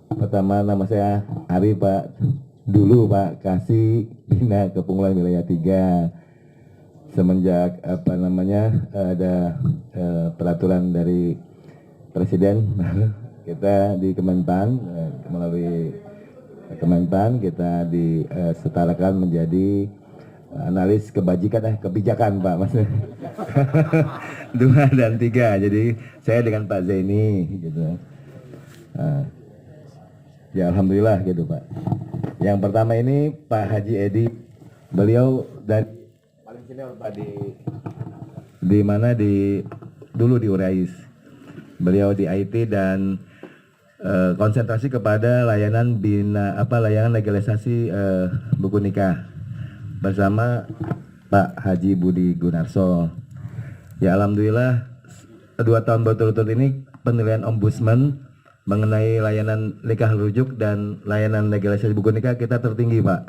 Pertama nama saya Ari Pak. Dulu Pak Kasih Bina Kepulauan Wilayah 3. Semenjak ada peraturan dari Presiden kita di Kemenpan, melalui Kemenpan kita disetarakan menjadi analis kebijakan Pak Mas. 2 dan 3. Jadi saya dengan Pak Zaini gitu. Ya alhamdulillah gitu Pak. Yang pertama ini Pak Haji Edi, beliau dari paling senior Pak di mana dulu di Urais. Beliau di IT dan konsentrasi kepada layanan legalisasi buku nikah bersama Pak Haji Budi Gunarso. Ya alhamdulillah 2 tahun berturut-turut ini penilaian Ombudsman mengenai layanan nikah rujuk dan layanan legalisasi buku nikah kita tertinggi Pak.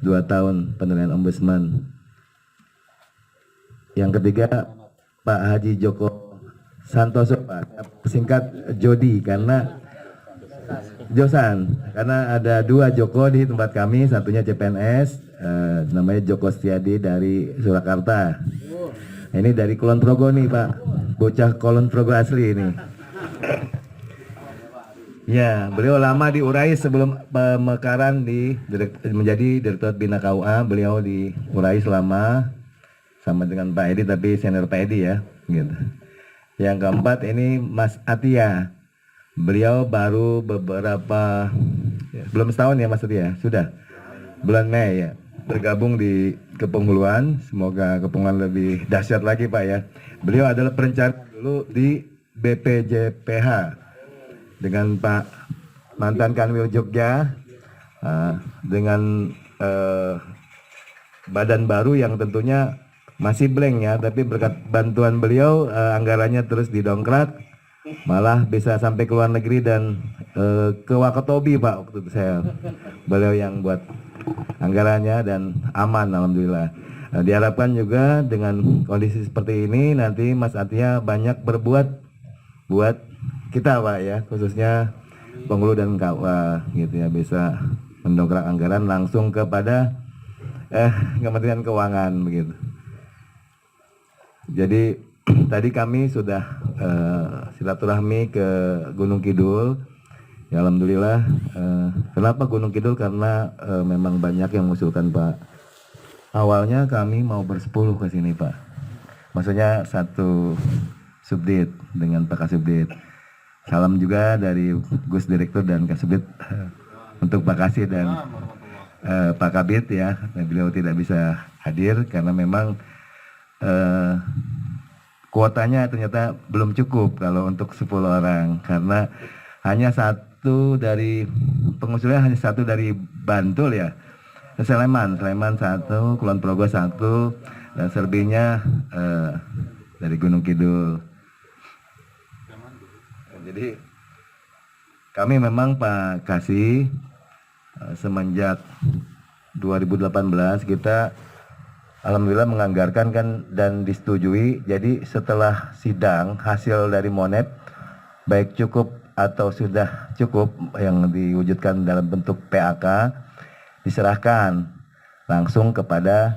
2 tahun penilaian Ombudsman. Yang ketiga Pak Haji Joko Santoso Pak, singkat Jody karena Josan, karena ada 2 Joko di tempat kami, satunya CPNS, namanya Joko Setiadi dari Surakarta. Ini dari Kulon Progo nih Pak, bocah Kulon Progo asli ini. Ya, beliau lama di Urais sebelum pemekaran menjadi Direktur Bina KUA. Beliau di Urais lama sama dengan Pak Edi, tapi senior Pak Edi ya, gitu. Yang keempat ini Mas Atia. Beliau baru belum setahun ya Mas Atia, sudah bulan Mei ya, bergabung di kepenghuluan. Semoga kepenghuluan lebih dahsyat lagi Pak ya. Beliau adalah perencana dulu di BPJPH dengan Pak mantan Kanwil Jogja, dengan badan baru yang tentunya masih blank ya, tapi berkat bantuan beliau anggarannya terus didongkrak, malah bisa sampai ke luar negeri dan ke Wakatobi Pak waktu itu beliau yang buat anggarannya dan aman alhamdulillah. Diharapkan juga dengan kondisi seperti ini nanti Mas Atia banyak berbuat buat kita Pak ya, khususnya penghulu dan KUA gitu ya, bisa mendongkrak anggaran langsung kepada Kementerian Keuangan begitu. Jadi tadi kami sudah silaturahmi ke Gunung Kidul. Ya alhamdulillah. Kenapa Gunung Kidul? Karena memang banyak yang mengusulkan Pak. Awalnya kami mau bersepuluh ke sini Pak. Maksudnya 1 subdit dengan Pak Kasubdit. Salam juga dari Gus Direktur dan Kasubdit untuk Pak Kasih dan Pak Kabit ya. Beliau tidak bisa hadir karena memang kuotanya ternyata belum cukup kalau untuk 10 orang, karena hanya 1 dari pengusulnya, hanya 1 dari Bantul ya, Sleman 1, Kulon Progo 1, dan selebihnya dari Gunung Kidul. Jadi kami memang Pak Kasih semenjak 2018 kita alhamdulillah menganggarkan kan dan disetujui. Jadi setelah sidang hasil dari Monep baik cukup atau sudah cukup yang diwujudkan dalam bentuk PAK diserahkan langsung kepada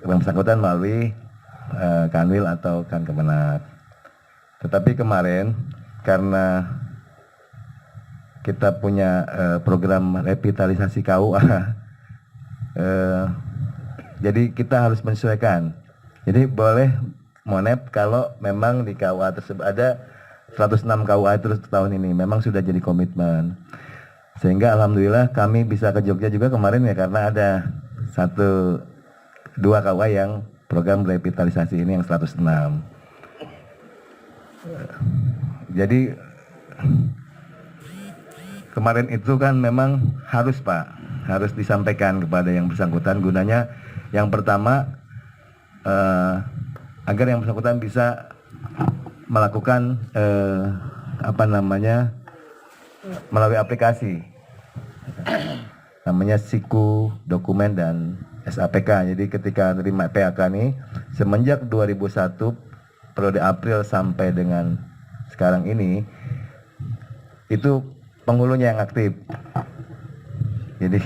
yang bersangkutan melalui Kanwil atau Kemenak. Tetapi kemarin karena kita punya program revitalisasi KUA, jadi kita harus menyesuaikan. Jadi boleh Monep kalau memang di KUA tersebut ada 106 KUA terus tahun ini, memang sudah jadi komitmen. Sehingga alhamdulillah kami bisa ke Jogja juga kemarin ya, karena ada 1-2 KUA yang program revitalisasi ini yang 106. Jadi kemarin itu kan memang harus Pak, harus disampaikan kepada yang bersangkutan, gunanya yang pertama agar yang bersangkutan bisa melakukan melalui aplikasi namanya Siku Dokumen dan SAPK. Jadi ketika terima PAK ini semenjak 2001 periode April sampai dengan sekarang ini itu penghulunya yang aktif. Jadi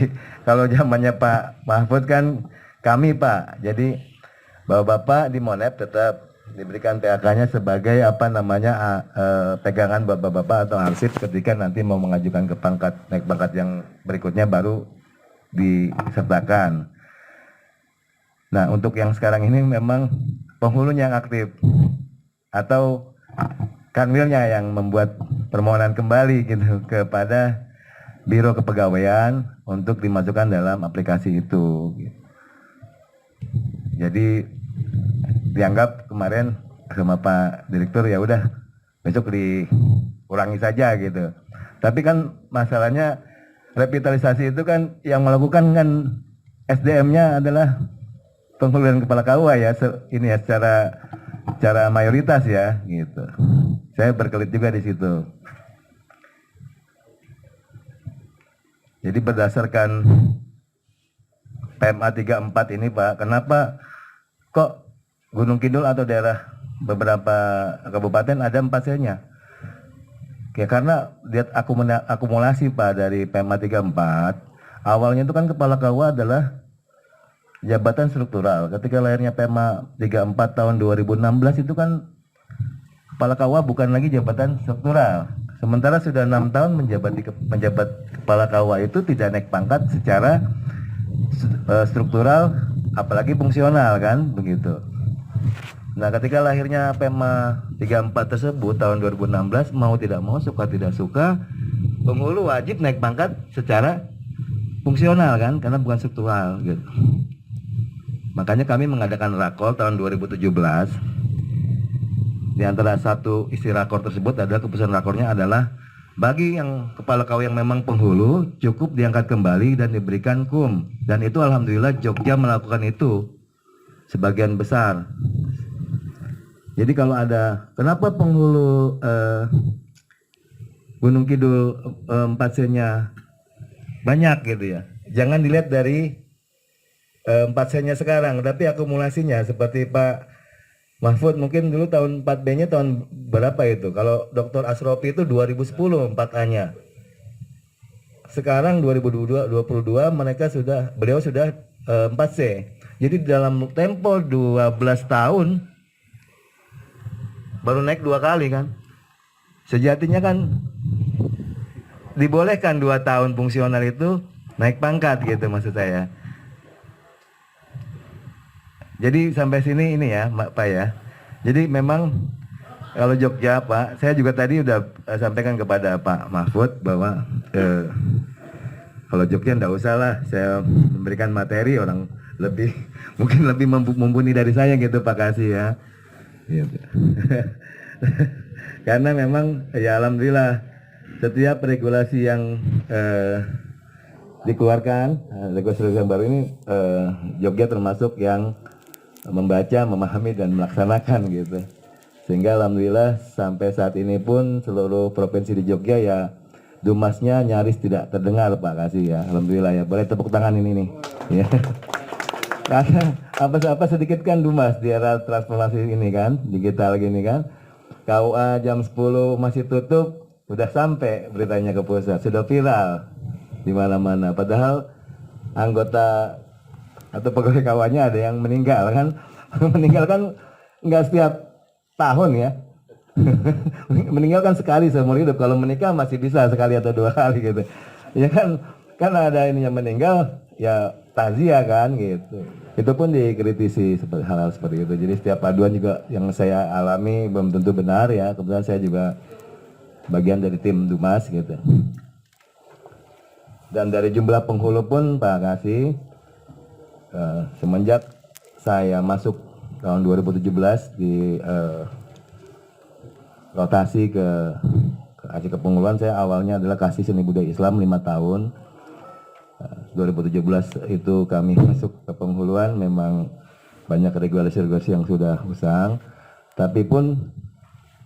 kalau zamannya Pak Mahfud kan kami Pak, jadi bapak-bapak di Monep tetap diberikan PAK-nya sebagai pegangan bapak-bapak atau arsip ketika nanti mau mengajukan ke pangkat naik pangkat yang berikutnya baru disertakan. Nah untuk yang sekarang ini memang penghulunya yang aktif atau kanwilnya yang membuat permohonan kembali gitu kepada Biro Kepegawaian untuk dimasukkan dalam aplikasi itu. Jadi dianggap kemarin sama Pak Direktur ya udah besok dikurangi saja gitu. Tapi kan masalahnya revitalisasi itu kan yang melakukan kan SDM-nya adalah penghulu kepala KUA ya, ini ya secara mayoritas ya gitu. Saya berkelit juga di situ. Jadi berdasarkan PMA 34 ini Pak, kenapa kok Gunung Kidul atau daerah beberapa kabupaten ada 4 C-nya? Ya karena lihat akumulasi Pak dari PMA 34, awalnya itu kan kepala KUA adalah jabatan struktural. Ketika lahirnya PMA 34 tahun 2016 itu kan kepala KUA bukan lagi jabatan struktural. Sementara sudah 6 tahun menjabat kepala KUA itu tidak naik pangkat secara struktural, apalagi fungsional kan, begitu. Nah ketika lahirnya PMA 34 tersebut tahun 2016, mau tidak mau, suka tidak suka, penghulu wajib naik pangkat secara fungsional kan, karena bukan struktural gitu. Makanya kami mengadakan rakor tahun 2017. Di antara satu isi rakor tersebut adalah keputusan rakornya adalah bagi yang kepala KUA yang memang penghulu cukup diangkat kembali dan diberikan KUM, dan itu alhamdulillah Jogja melakukan itu sebagian besar. Jadi kalau ada kenapa penghulu Gunung Kidul 4C-nya banyak gitu ya, jangan dilihat dari 4C-nya sekarang, tapi akumulasinya seperti Pak Mahfud mungkin dulu tahun 4B-nya tahun berapa itu? Kalau Dr. Asrofi itu 2010 4A-nya. Sekarang 2022 beliau sudah 4C. Jadi dalam tempo 12 tahun baru naik 2 kali kan. Sejatinya kan dibolehkan 2 tahun fungsional itu naik pangkat gitu maksud saya. Jadi sampai sini ini ya Pak ya. Jadi memang kalau Jogja Pak, saya juga tadi udah sampaikan kepada Pak Mahfud bahwa kalau Jogja enggak usah lah saya memberikan materi, orang lebih mungkin lebih mumpuni dari saya gitu Pak Kasih ya. Gitu. Karena memang ya alhamdulillah setiap regulasi yang dikeluarkan, regulasi yang baru ini Jogja termasuk yang membaca, memahami dan melaksanakan gitu. Sehingga alhamdulillah sampai saat ini pun seluruh provinsi di Jogja ya Dumasnya nyaris tidak terdengar Pak Kasih ya. Alhamdulillah ya. Boleh tepuk tangan ini nih. Ya. Karena apa sedikit kan Dumas di era transformasi ini kan, digital gini kan. KUA jam 10 masih tutup, udah sampai beritanya ke pusat, sudah viral di mana-mana. Padahal anggota atau pegawai kawannya ada yang meninggal kan. Meninggal kan nggak setiap tahun ya. Meninggal kan sekali seumur hidup. Kalau menikah masih bisa sekali atau 2 kali gitu. Ya kan ada ini yang meninggal ya takziah kan gitu. Itu pun dikritisi seperti hal-hal seperti itu. Jadi setiap aduan juga yang saya alami belum tentu benar ya. Kebetulan saya juga bagian dari tim Dumas gitu. Dan dari jumlah penghulu pun Pak Kasih, semenjak saya masuk tahun 2017 di rotasi ke Aceh Kepenguluan, saya awalnya adalah Kasih Seni Budaya Islam 5 tahun. 2017 itu kami masuk ke penghuluan, memang banyak regulasi-regulasi yang sudah usang, tapi pun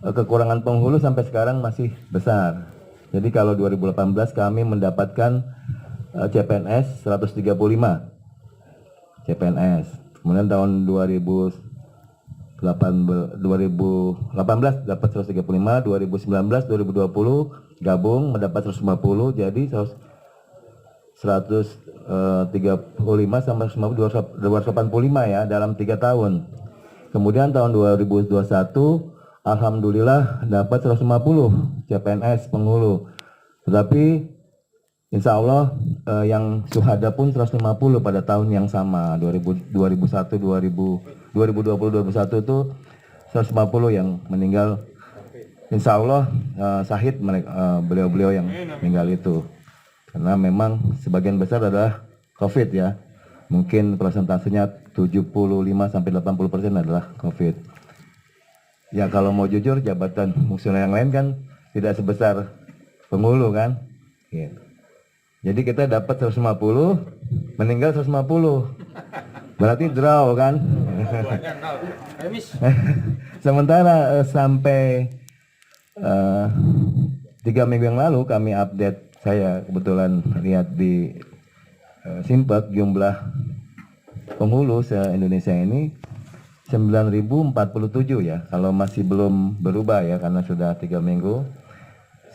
kekurangan penghulu sampai sekarang masih besar. Jadi kalau 2018 kami mendapatkan CPNS 135 CPNS. Kemudian tahun 2019 2018 dapat 135, 2019, 2020 gabung mendapat 150, jadi 135 sampai 285 ya dalam 3 tahun. Kemudian tahun 2021 alhamdulillah dapat 150 CPNS penghulu. Tetapi insya Allah yang syuhada pun 150 pada tahun yang sama 2021 2021 itu 150 yang meninggal. Insya Allah syahid beliau-beliau yang meninggal itu. Karena memang sebagian besar adalah COVID ya. Mungkin persentasenya 75 sampai 80% adalah COVID. Ya kalau mau jujur jabatan fungsional yang lain kan tidak sebesar penghulu kan. Gitu. Jadi kita dapat 150, meninggal 150. Berarti draw kan. Sementara sampai 3 minggu yang lalu kami update, saya kebetulan lihat di Simpak jumlah penghulu se-Indonesia ini 9.047 ya, kalau masih belum berubah ya karena sudah 3 minggu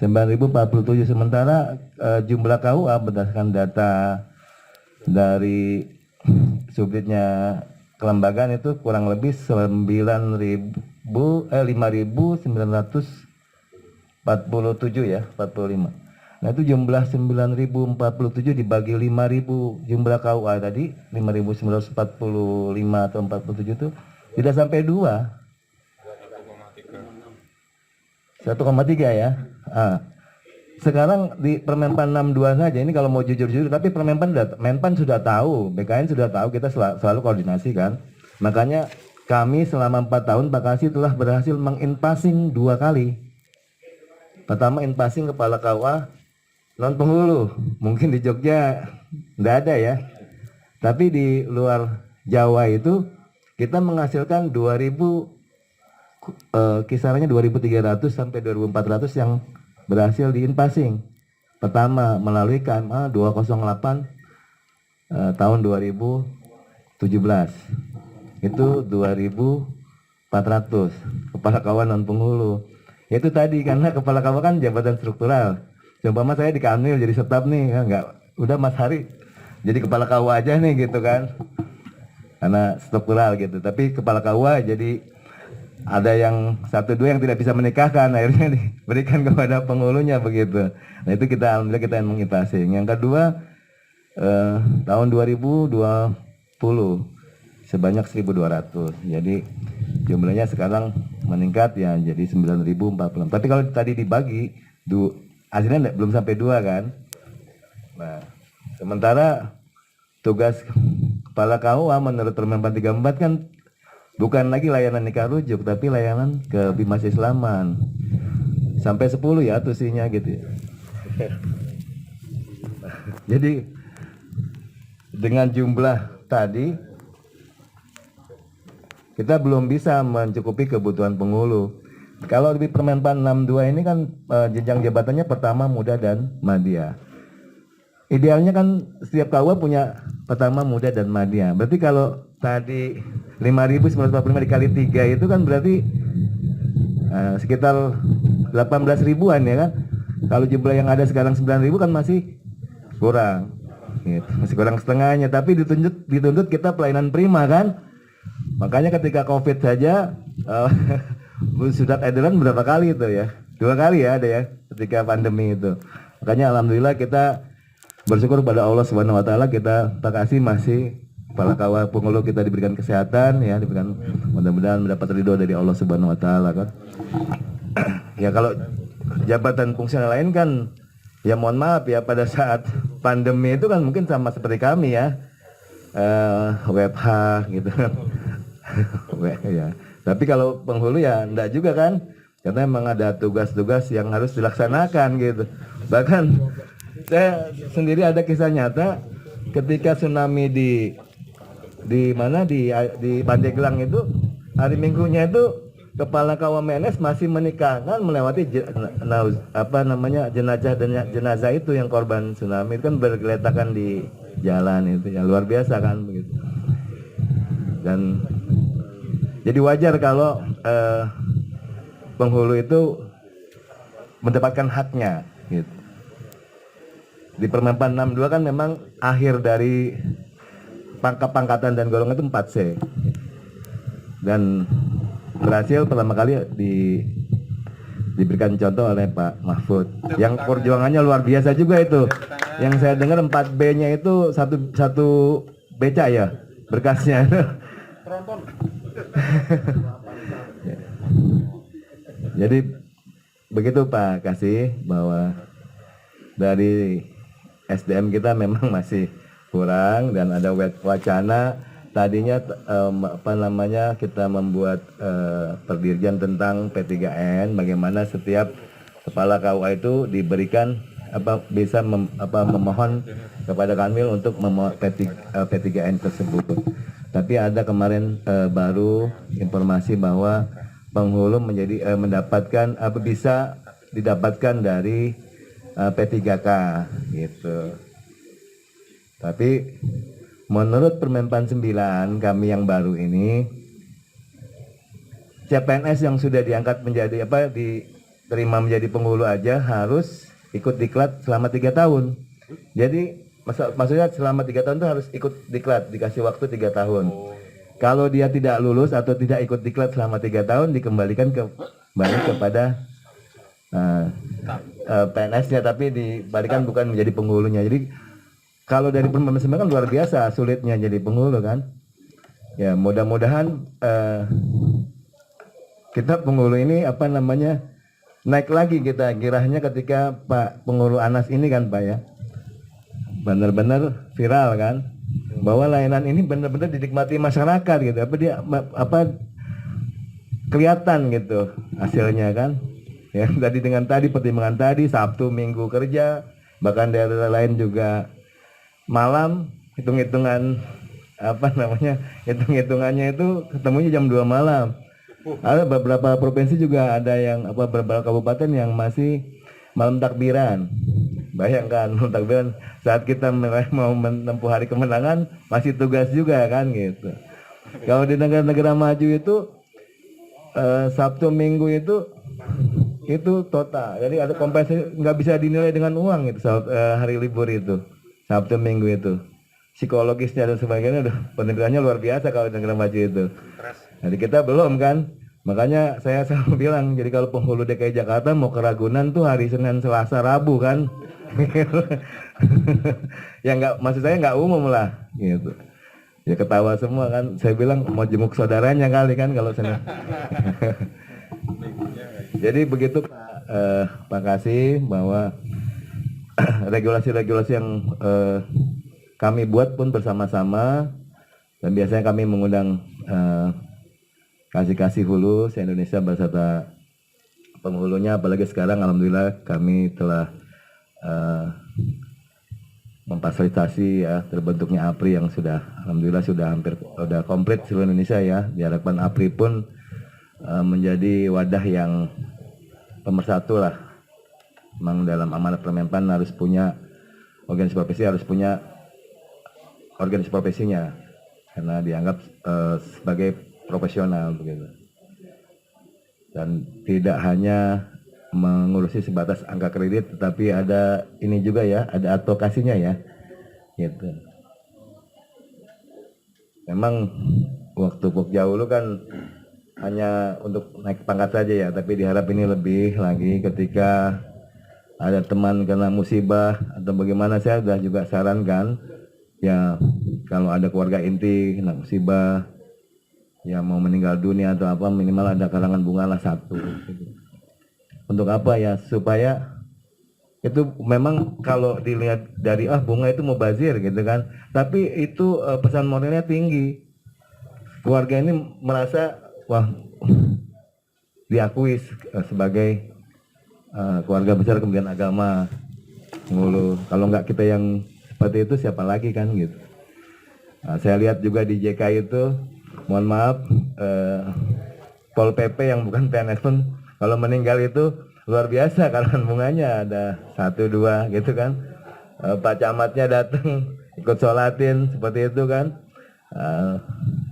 9.047. Sementara jumlah KUA berdasarkan data dari subditnya kelembagaan itu kurang lebih 5.947 ya, 45. Nah itu jumlah 9.047 dibagi 5.000 jumlah KUA tadi 5.945 atau 47 itu tidak sampai 2. 1,3 ya. Sekarang di Permenpan 62 saja ini kalau mau jujur-jujur, tapi Menpan sudah tahu, BKN sudah tahu, kita selalu koordinasi kan. Makanya kami selama 4 tahun Pak Kasih telah berhasil menginpassing 2 kali. Pertama inpassing kepala KUA non penghulu, mungkin di Jogja enggak ada ya. Tapi di luar Jawa itu kita menghasilkan 2.000 kisarannya 2.300 sampai 2.400 yang berhasil diinpassing. Pertama melalui KMA 208 tahun 2017. Itu 2.400 kepala KUA non penghulu. Itu tadi karena kepala KUA kan jabatan struktural. Umpama saya di Kanwil jadi staf nih, ya enggak, udah Mas Hari jadi kepala KUA aja nih gitu kan. Karena struktural gitu. Tapi kepala KUA jadi ada yang 1-2 yang tidak bisa menikahkan, akhirnya diberikan kepada penghulunya begitu. Nah itu alhamdulillah kita yang menginpassing. Yang kedua tahun 2020 sebanyak 1.200. Jadi jumlahnya sekarang meningkat ya jadi 9.046. Tapi kalau tadi dibagi hasilnya belum sampai 2 kan. Nah, sementara tugas kepala KUA menurut Permenpan 34 kan bukan lagi layanan nikah rujuk tapi layanan ke Bimas Islaman. Sampai 10 ya tusinya gitu ya. Jadi dengan jumlah tadi kita belum bisa mencukupi kebutuhan penghulu. Kalau di Permenpan 62 ini kan jenjang jabatannya pertama, muda, dan madya. Idealnya kan setiap KUA punya pertama, muda, dan madya. Berarti kalau tadi 5.945 dikali 3 itu kan berarti sekitar 18 ribuan ya kan. Kalau jumlah yang ada sekarang 9.000 kan masih kurang. Gitu. Masih kurang setengahnya, tapi dituntut kita pelayanan prima kan. Makanya ketika COVID saja sudah edaran berapa kali itu ya? 2 kali ya ada ya ketika pandemi itu. Makanya alhamdulillah kita bersyukur pada Allah Subhanahu wa taala, kita Pak Kasih masih kepala KUA penghulu kita diberikan kesehatan ya, diberikan mudah-mudahan mendapat ridho dari Allah Subhanahu wa taala kan. Ya kalau jabatan fungsional lain kan ya mohon maaf ya pada saat pandemi itu kan mungkin sama seperti kami ya. WFH gitu kan. Ya. Tapi kalau penghulu ya enggak juga kan, karena memang ada tugas-tugas yang harus dilaksanakan gitu. Bahkan saya sendiri ada kisah nyata ketika tsunami di Pandeglang itu, hari Minggunya itu kepala KUA MNS masih menikahkan melewati jenazah itu yang korban tsunami itu kan bergeletakan di jalan itu, yang luar biasa kan begitu. Dan Jadi wajar kalau penghulu itu mendapatkan haknya gitu. Di Permenpan 62 kan memang akhir dari pangkatan dan golongan itu 4C. Dan berhasil pertama kali diberikan contoh oleh Pak Mahfud. Yang perjuangannya luar biasa juga itu. Yang saya dengar 4B-nya itu satu beca ya berkasnya. Jadi begitu Pak Kasih, bahwa dari SDM kita memang masih kurang dan ada wacana tadinya kita membuat perdirjen tentang P3N, bagaimana setiap kepala KUA itu diberikan bisa memohon kepada Kanwil untuk memohon P3N tersebut. Tapi ada kemarin baru informasi bahwa penghulu mendapatkan bisa didapatkan dari P3K gitu. Tapi menurut Permenpan 9 kami yang baru ini, CPNS yang sudah diangkat menjadi diterima menjadi penghulu aja harus ikut diklat selama 3 tahun. Jadi maksudnya selama 3 tahun itu harus ikut diklat, dikasih waktu 3 tahun. Kalau dia tidak lulus atau tidak ikut diklat selama 3 tahun, dikembalikan kembali kepada PNS-nya, tapi dibalikan bukan menjadi penghulunya. Jadi kalau dari Permenpan kan luar biasa sulitnya jadi penghulu kan. Ya mudah-mudahan kita penghulu ini naik lagi kita kiranya ketika Pak Penghulu Anas ini kan Pak ya, benar-benar viral kan, bahwa layanan ini benar-benar dinikmati masyarakat gitu. Kelihatan gitu hasilnya kan. Ya, dengan pertimbangan tadi Sabtu Minggu kerja, bahkan daerah lain juga malam, hitungannya itu ketemunya jam 2 malam. Ada beberapa provinsi juga ada yang beberapa kabupaten yang masih malam takbiran. Bayangkan malam takbiran saat kita mau menempuh hari kemenangan masih tugas juga kan gitu. Kalau di negara-negara maju itu Sabtu Minggu itu total. Jadi ada kompensasi, nggak bisa dinilai dengan uang itu hari libur itu. Sabtu Minggu itu. Psikologisnya dan sebagainya udah penilaiannya luar biasa kalau di negara maju itu. Jadi kita belum kan. Makanya saya selalu bilang, jadi kalau penghulu DKI Jakarta mau ke Ragunan tuh hari Senin, Selasa, Rabu kan. Ya maksud saya nggak umum lah gitu. Ya ketawa semua kan. Saya bilang mau jenguk saudaranya kali kan kalau Senin. Jadi begitu Pak Kasih, bahwa regulasi-regulasi yang kami buat pun bersama-sama, dan biasanya kami mengundang kasih hulu se-Indonesia beserta penghulunya, apalagi sekarang alhamdulillah kami telah memfasilitasi ya terbentuknya APRI yang alhamdulillah sudah komplit seluruh Indonesia ya. Diharapkan APRI pun menjadi wadah yang pemersatu lah. Memang dalam amanat Permenpan harus punya organisasi profesi, harus punya organisasi profesinya karena dianggap sebagai profesional begitu. Dan tidak hanya mengurusi sebatas angka kredit, tetapi ada ini juga ya, ada advokasinya ya. Gitu. Memang waktu Pokjauh kan hanya untuk naik pangkat saja ya, tapi diharap ini lebih lagi ketika ada teman kena musibah atau bagaimana. Saya sudah juga sarankan ya, kalau ada keluarga inti kena musibah ya, mau meninggal dunia atau apa, minimal ada karangan bunga lah 1 gitu. Untuk apa ya, supaya itu memang kalau dilihat dari bunga itu mubazir gitu kan, tapi itu pesan moralnya tinggi. Keluarga ini merasa diakui sebagai keluarga besar kemudian agama Ngulu. Kalau nggak kita yang seperti itu siapa lagi kan gitu. Saya lihat juga di JK itu, mohon maaf, Pol PP yang bukan PNS pun kalau meninggal itu luar biasa, kalangan bunganya ada 1-2 gitu kan. Pak Camatnya datang ikut sholatin seperti itu kan.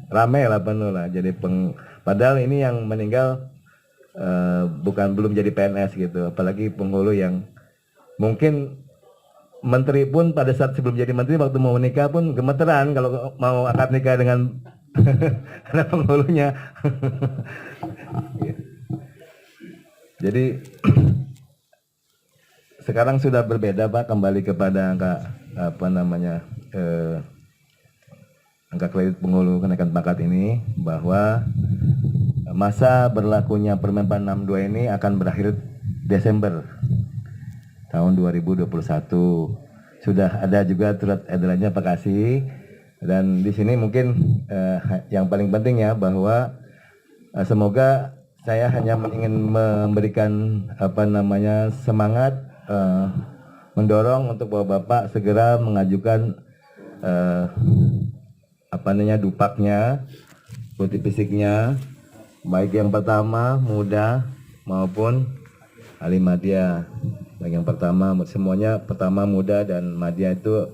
Ramai lah, penuh lah. Jadi Padahal ini yang meninggal belum jadi PNS gitu, apalagi penghulu yang mungkin menteri pun pada saat sebelum jadi menteri waktu mau menikah pun gemeteran kalau mau akad nikah dengan anak penghulunya. Jadi sekarang sudah berbeda Pak, kembali kepada angka angka kredit penghulu kenaikan pangkat ini, bahwa masa berlakunya Permenpan 62 ini akan berakhir Desember tahun 2021. Sudah ada juga surat edarannya Pak Kasih, dan di sini mungkin yang paling penting ya, bahwa semoga saya hanya ingin memberikan semangat, mendorong untuk Bapak segera mengajukan dupaknya, bukti fisiknya, baik yang pertama muda maupun ahli madya. Baik yang pertama, semuanya pertama muda dan madya itu,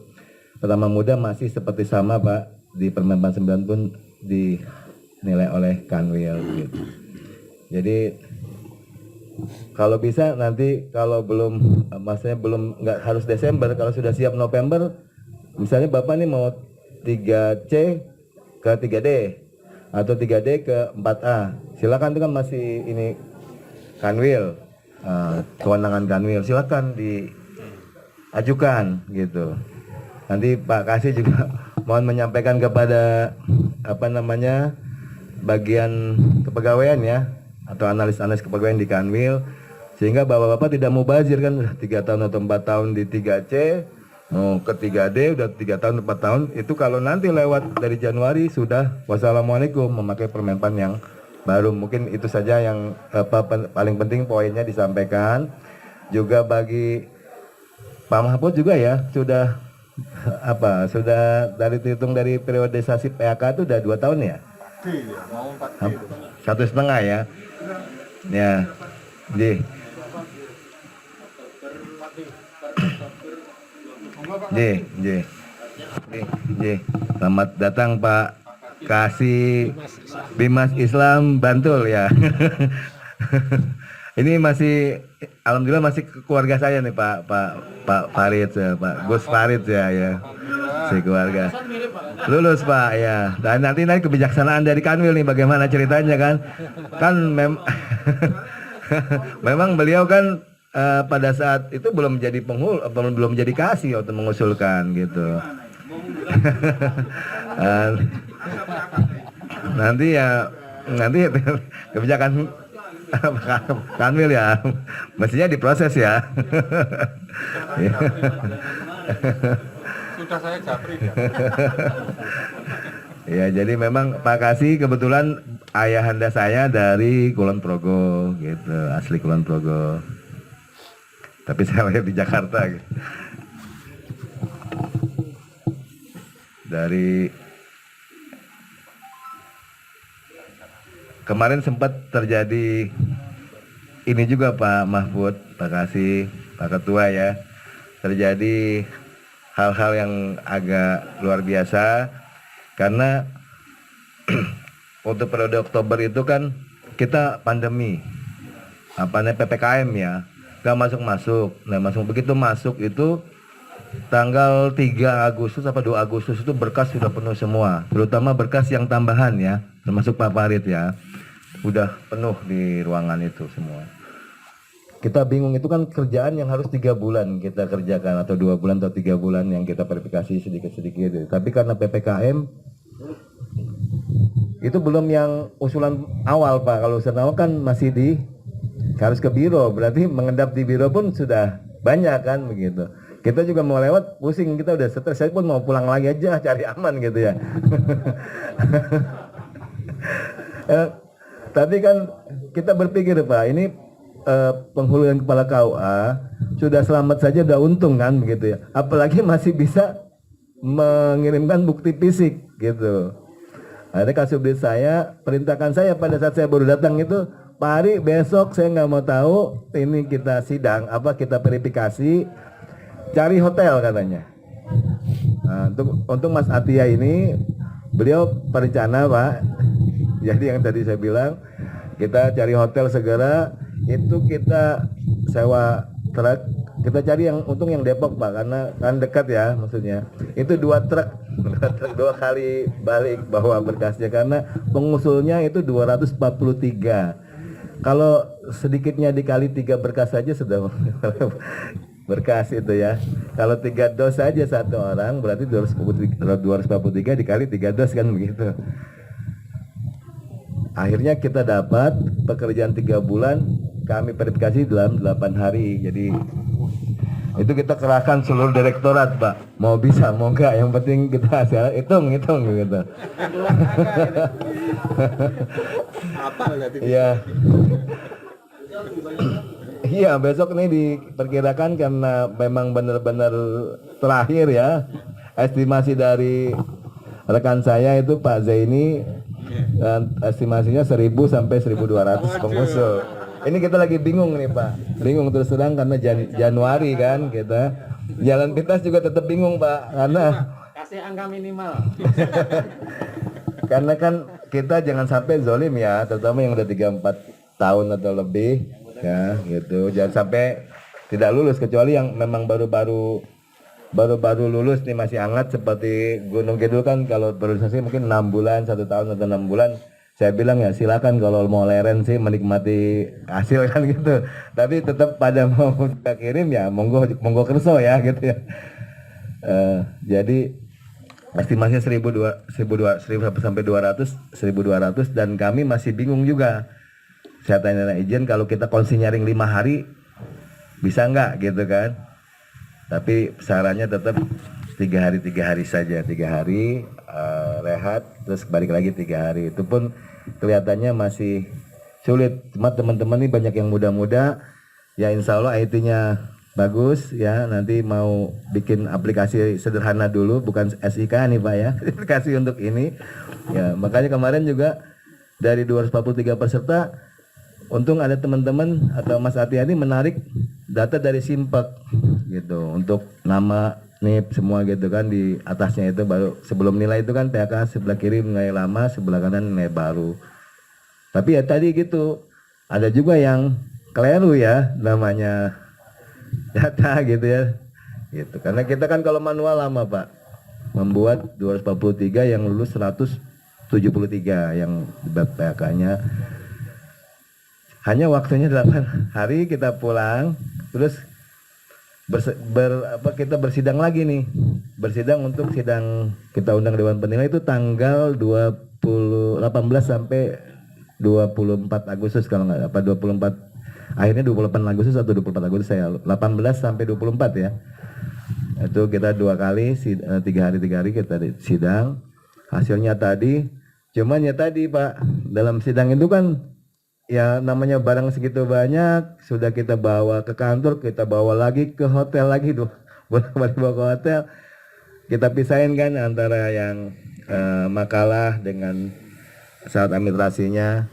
pertama muda masih seperti sama Pak, di Permenpan 9 pun dinilai oleh Kanwil gitu. Jadi kalau bisa nanti, kalau belum, maksudnya belum, nggak harus Desember, kalau sudah siap November, misalnya Bapak nih mau 3C ke 3D atau 3D ke 4A, silakan, itu kan masih ini Kanwil, kewenangan Kanwil, silakan diajukan gitu. Nanti Pak Kasih juga mohon menyampaikan kepada bagian kepegawaian ya, atau analis-analis kepegawaian di Kanwil, sehingga bapak-bapak tidak mubazir kan, udah 3 tahun atau 4 tahun di 3C, mau ke 3D udah 3 tahun 4 tahun, itu kalau nanti lewat dari Januari sudah wassalamualaikum, memakai Permenpan yang baru. Mungkin itu saja yang paling penting poinnya disampaikan. Juga bagi Pak Mahfud juga ya, sudah dihitung dari periodisasi PHK itu udah 2 tahun ya? Mau 1,5 ya. Ya, Selamat datang Pak Kasih Bimas Islam Bantul ya. Ini masih, alhamdulillah masih keluarga saya nih Pak Farid ya, Pak Gus Farid ya, si keluarga. Lulus Pak ya. Dan nanti kebijaksanaan dari Kanwil nih bagaimana ceritanya kan? Memang beliau kan pada saat itu belum jadi penghulu, belum jadi kasih untuk mengusulkan gitu. nanti kebijakan Kanwil ya, mestinya diproses ya. Sudah saya japri. Ya, jadi memang Pak Kasih kebetulan ayahanda saya dari Kulon Progo gitu, asli Kulon Progo. Tapi saya lahir di Jakarta gitu. Dari kemarin sempat terjadi ini juga Pak Mahfud, Pak Kasih, Pak Ketua ya, terjadi hal-hal yang agak luar biasa karena untuk periode Oktober itu kan kita pandemi, PPKM ya, nggak masuk. Nah begitu masuk itu tanggal 3 Agustus apa 2 Agustus itu berkas sudah penuh semua, terutama berkas yang tambahan ya, termasuk Pak Farid ya, udah penuh di ruangan itu semua. Kita bingung, itu kan kerjaan yang harus 3 bulan kita kerjakan, atau 2 bulan atau 3 bulan yang kita verifikasi sedikit-sedikit. Tapi karena PPKM itu belum yang usulan awal Pak. Kalau usulan awal kan masih harus ke biro, berarti mengendap di biro pun sudah banyak kan begitu. Kita juga mau lewat pusing, kita udah stres, saya pun mau pulang lagi aja cari aman gitu ya. Tapi kan kita berpikir Pak, ini penghulu dan kepala KUA sudah selamat saja udah untung kan begitu ya, apalagi masih bisa mengirimkan bukti fisik gitu. Ada Kasubdit saya perintahkan saya pada saat saya baru datang itu, Pak Ari besok saya nggak mau tahu ini kita sidang kita verifikasi, cari hotel katanya. Nah, untuk Mas Atia ini beliau perencana Pak Jadi yang tadi saya bilang, kita cari hotel segera, itu kita sewa truk, kita cari yang untung yang Depok Pak, karena kan dekat ya maksudnya. Itu 2 truk, 2 kali balik bawa berkasnya, karena pengusulnya itu 243. Kalau sedikitnya dikali 3 berkas saja sudah berkas itu ya. Kalau 3 dos saja satu orang berarti 243 dikali 3 dos kan begitu. Akhirnya kita dapat pekerjaan 3 bulan, kami verifikasi dalam 8 hari. Jadi itu kita kerahkan seluruh direktorat Pak, mau bisa mau enggak, yang penting kita hitung gitu. Iya. Iya, besok nih diperkirakan karena memang benar-benar terakhir ya. Estimasi dari rekan saya itu Pak Zaini, dan estimasinya 1000 sampai 1200 pengusul. Ini kita lagi bingung nih Pak, bingung terus terang karena Januari kan kita. Jalan pintas juga tetap bingung Pak, karena kasih angka minimal. Karena kan kita jangan sampai zolim ya, terutama yang udah 3-4 tahun atau lebih ya gitu. Jangan sampai tidak lulus, kecuali yang memang baru-baru lulus nih masih hangat seperti Gunung Kidul kan, kalau berorganisasi mungkin 6 bulan, 1 tahun atau 6 bulan. Saya bilang ya silakan kalau mau leren sih menikmati hasil kan gitu. Tapi tetap pada mau kita kirim ya monggo kerso ya gitu ya. Jadi estimasinya 1200 sampai 1200 dan kami masih bingung juga. Saya tanya izin kalau kita konsi nyaring 5 hari bisa nggak gitu kan. Tapi sarannya tetap 3 hari saja, 3 hari rehat terus balik lagi 3 hari. Itu pun kelihatannya masih sulit. Cuma teman-teman ini banyak yang muda-muda ya, insya Allah IT-nya bagus ya, nanti mau bikin aplikasi sederhana dulu, bukan SIK nih Pak ya, aplikasi untuk ini ya. Makanya kemarin juga dari 243 peserta, untung ada teman-teman atau Mas Atiani menarik data dari Simpek gitu, untuk nama NIP semua gitu kan, di atasnya itu baru sebelum nilai itu kan PK sebelah kiri nilai lama, sebelah kanan nilai baru. Tapi ya tadi gitu, ada juga yang keliru ya namanya data gitu ya gitu, karena kita kan kalau manual lama Pak, membuat 243 yang lulus 173 yang PK-nya hanya waktunya 8 hari. Kita pulang terus kita bersidang lagi nih, bersidang untuk sidang kita undang Dewan Penilai itu tanggal 18 sampai 24 Agustus kalau nggak apa 24, akhirnya 28 Agustus atau 24 Agustus saya 18 sampai 24 ya. Itu kita 2 kali 3 hari kita sidang. Hasilnya tadi, cuman ya tadi Pak, dalam sidang itu kan ya namanya barang segitu banyak, sudah kita bawa ke kantor, kita bawa lagi ke hotel lagi tuh, bolak-balik bawa ke hotel, kita pisahin kan antara yang makalah dengan syarat administrasinya.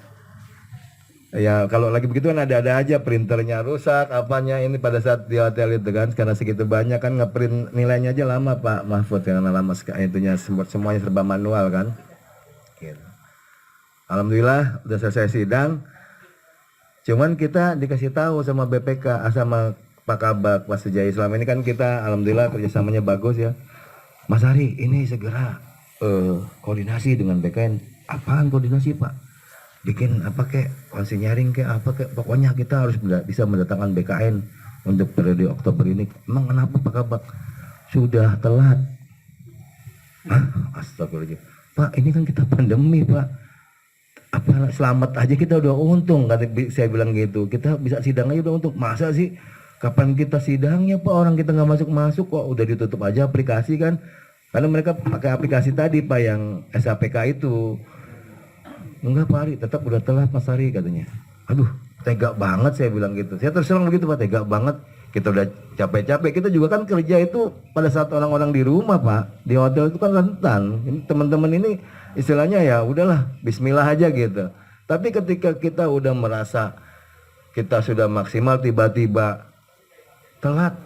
Ya kalau lagi begitu kan ada aja printernya rusak, apanya ini pada saat di hotel itu kan, karena segitu banyak kan ngeprint nilainya aja lama Pak Mahfud, karena lama itunya semuanya serba manual kan. Gitu. Alhamdulillah udah selesai sidang. Cuman kita dikasih tahu sama BPK, sama Pak Kabak, Pak Sujai, selama ini kan kita alhamdulillah kerjasamanya bagus ya. Mas Hari ini segera koordinasi dengan BKN. Apaan koordinasi Pak? Bikin apa kek, konsi nyaring kek, apa kek, pokoknya kita harus bisa mendatangkan BKN untuk periode Oktober ini. Emang kenapa Pak Kabak? Sudah telat. Hah? Astagfirullahaladzim. Pak ini kan kita pandemi Pak, apa selamat aja kita udah untung, kata saya bilang gitu. Kita bisa sidang aja udah untung. Masa sih kapan kita sidangnya Pak, orang kita nggak masuk kok udah ditutup aja aplikasi kan, karena mereka pakai aplikasi tadi Pak yang SAPK itu. Enggak Pak Ari, tetap udah telat Mas Ari katanya. Aduh tega banget saya bilang gitu. Saya terus terang begitu Pak, tega banget. Kita udah capek-capek, kita juga kan kerja itu pada saat orang-orang di rumah Pak, di hotel itu kan rentan. Ini teman-teman ini istilahnya ya udahlah bismillah aja gitu. Tapi ketika kita udah merasa kita sudah maksimal, tiba-tiba telat,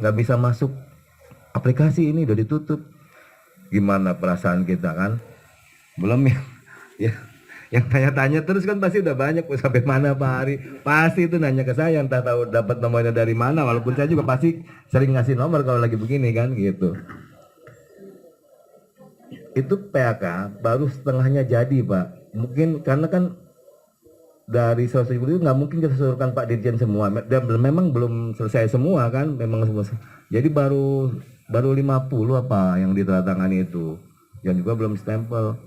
nggak bisa masuk aplikasi, ini udah ditutup, gimana perasaan kita kan? Belum ya Yang tanya-tanya terus kan pasti udah banyak, sampai mana Pak Hari? Pasti itu nanya ke saya, entah tahu dapat nomornya dari mana, walaupun saya juga pasti sering ngasih nomor kalau lagi begini kan gitu. Itu PHK baru setengahnya jadi Pak. Mungkin karena kan dari 170 itu nggak mungkin kita seluruhkan Pak Dirjen semua. Dan memang belum selesai semua kan, memang semua. Jadi baru 50 apa yang ditandatangani itu. Yang juga belum stempel.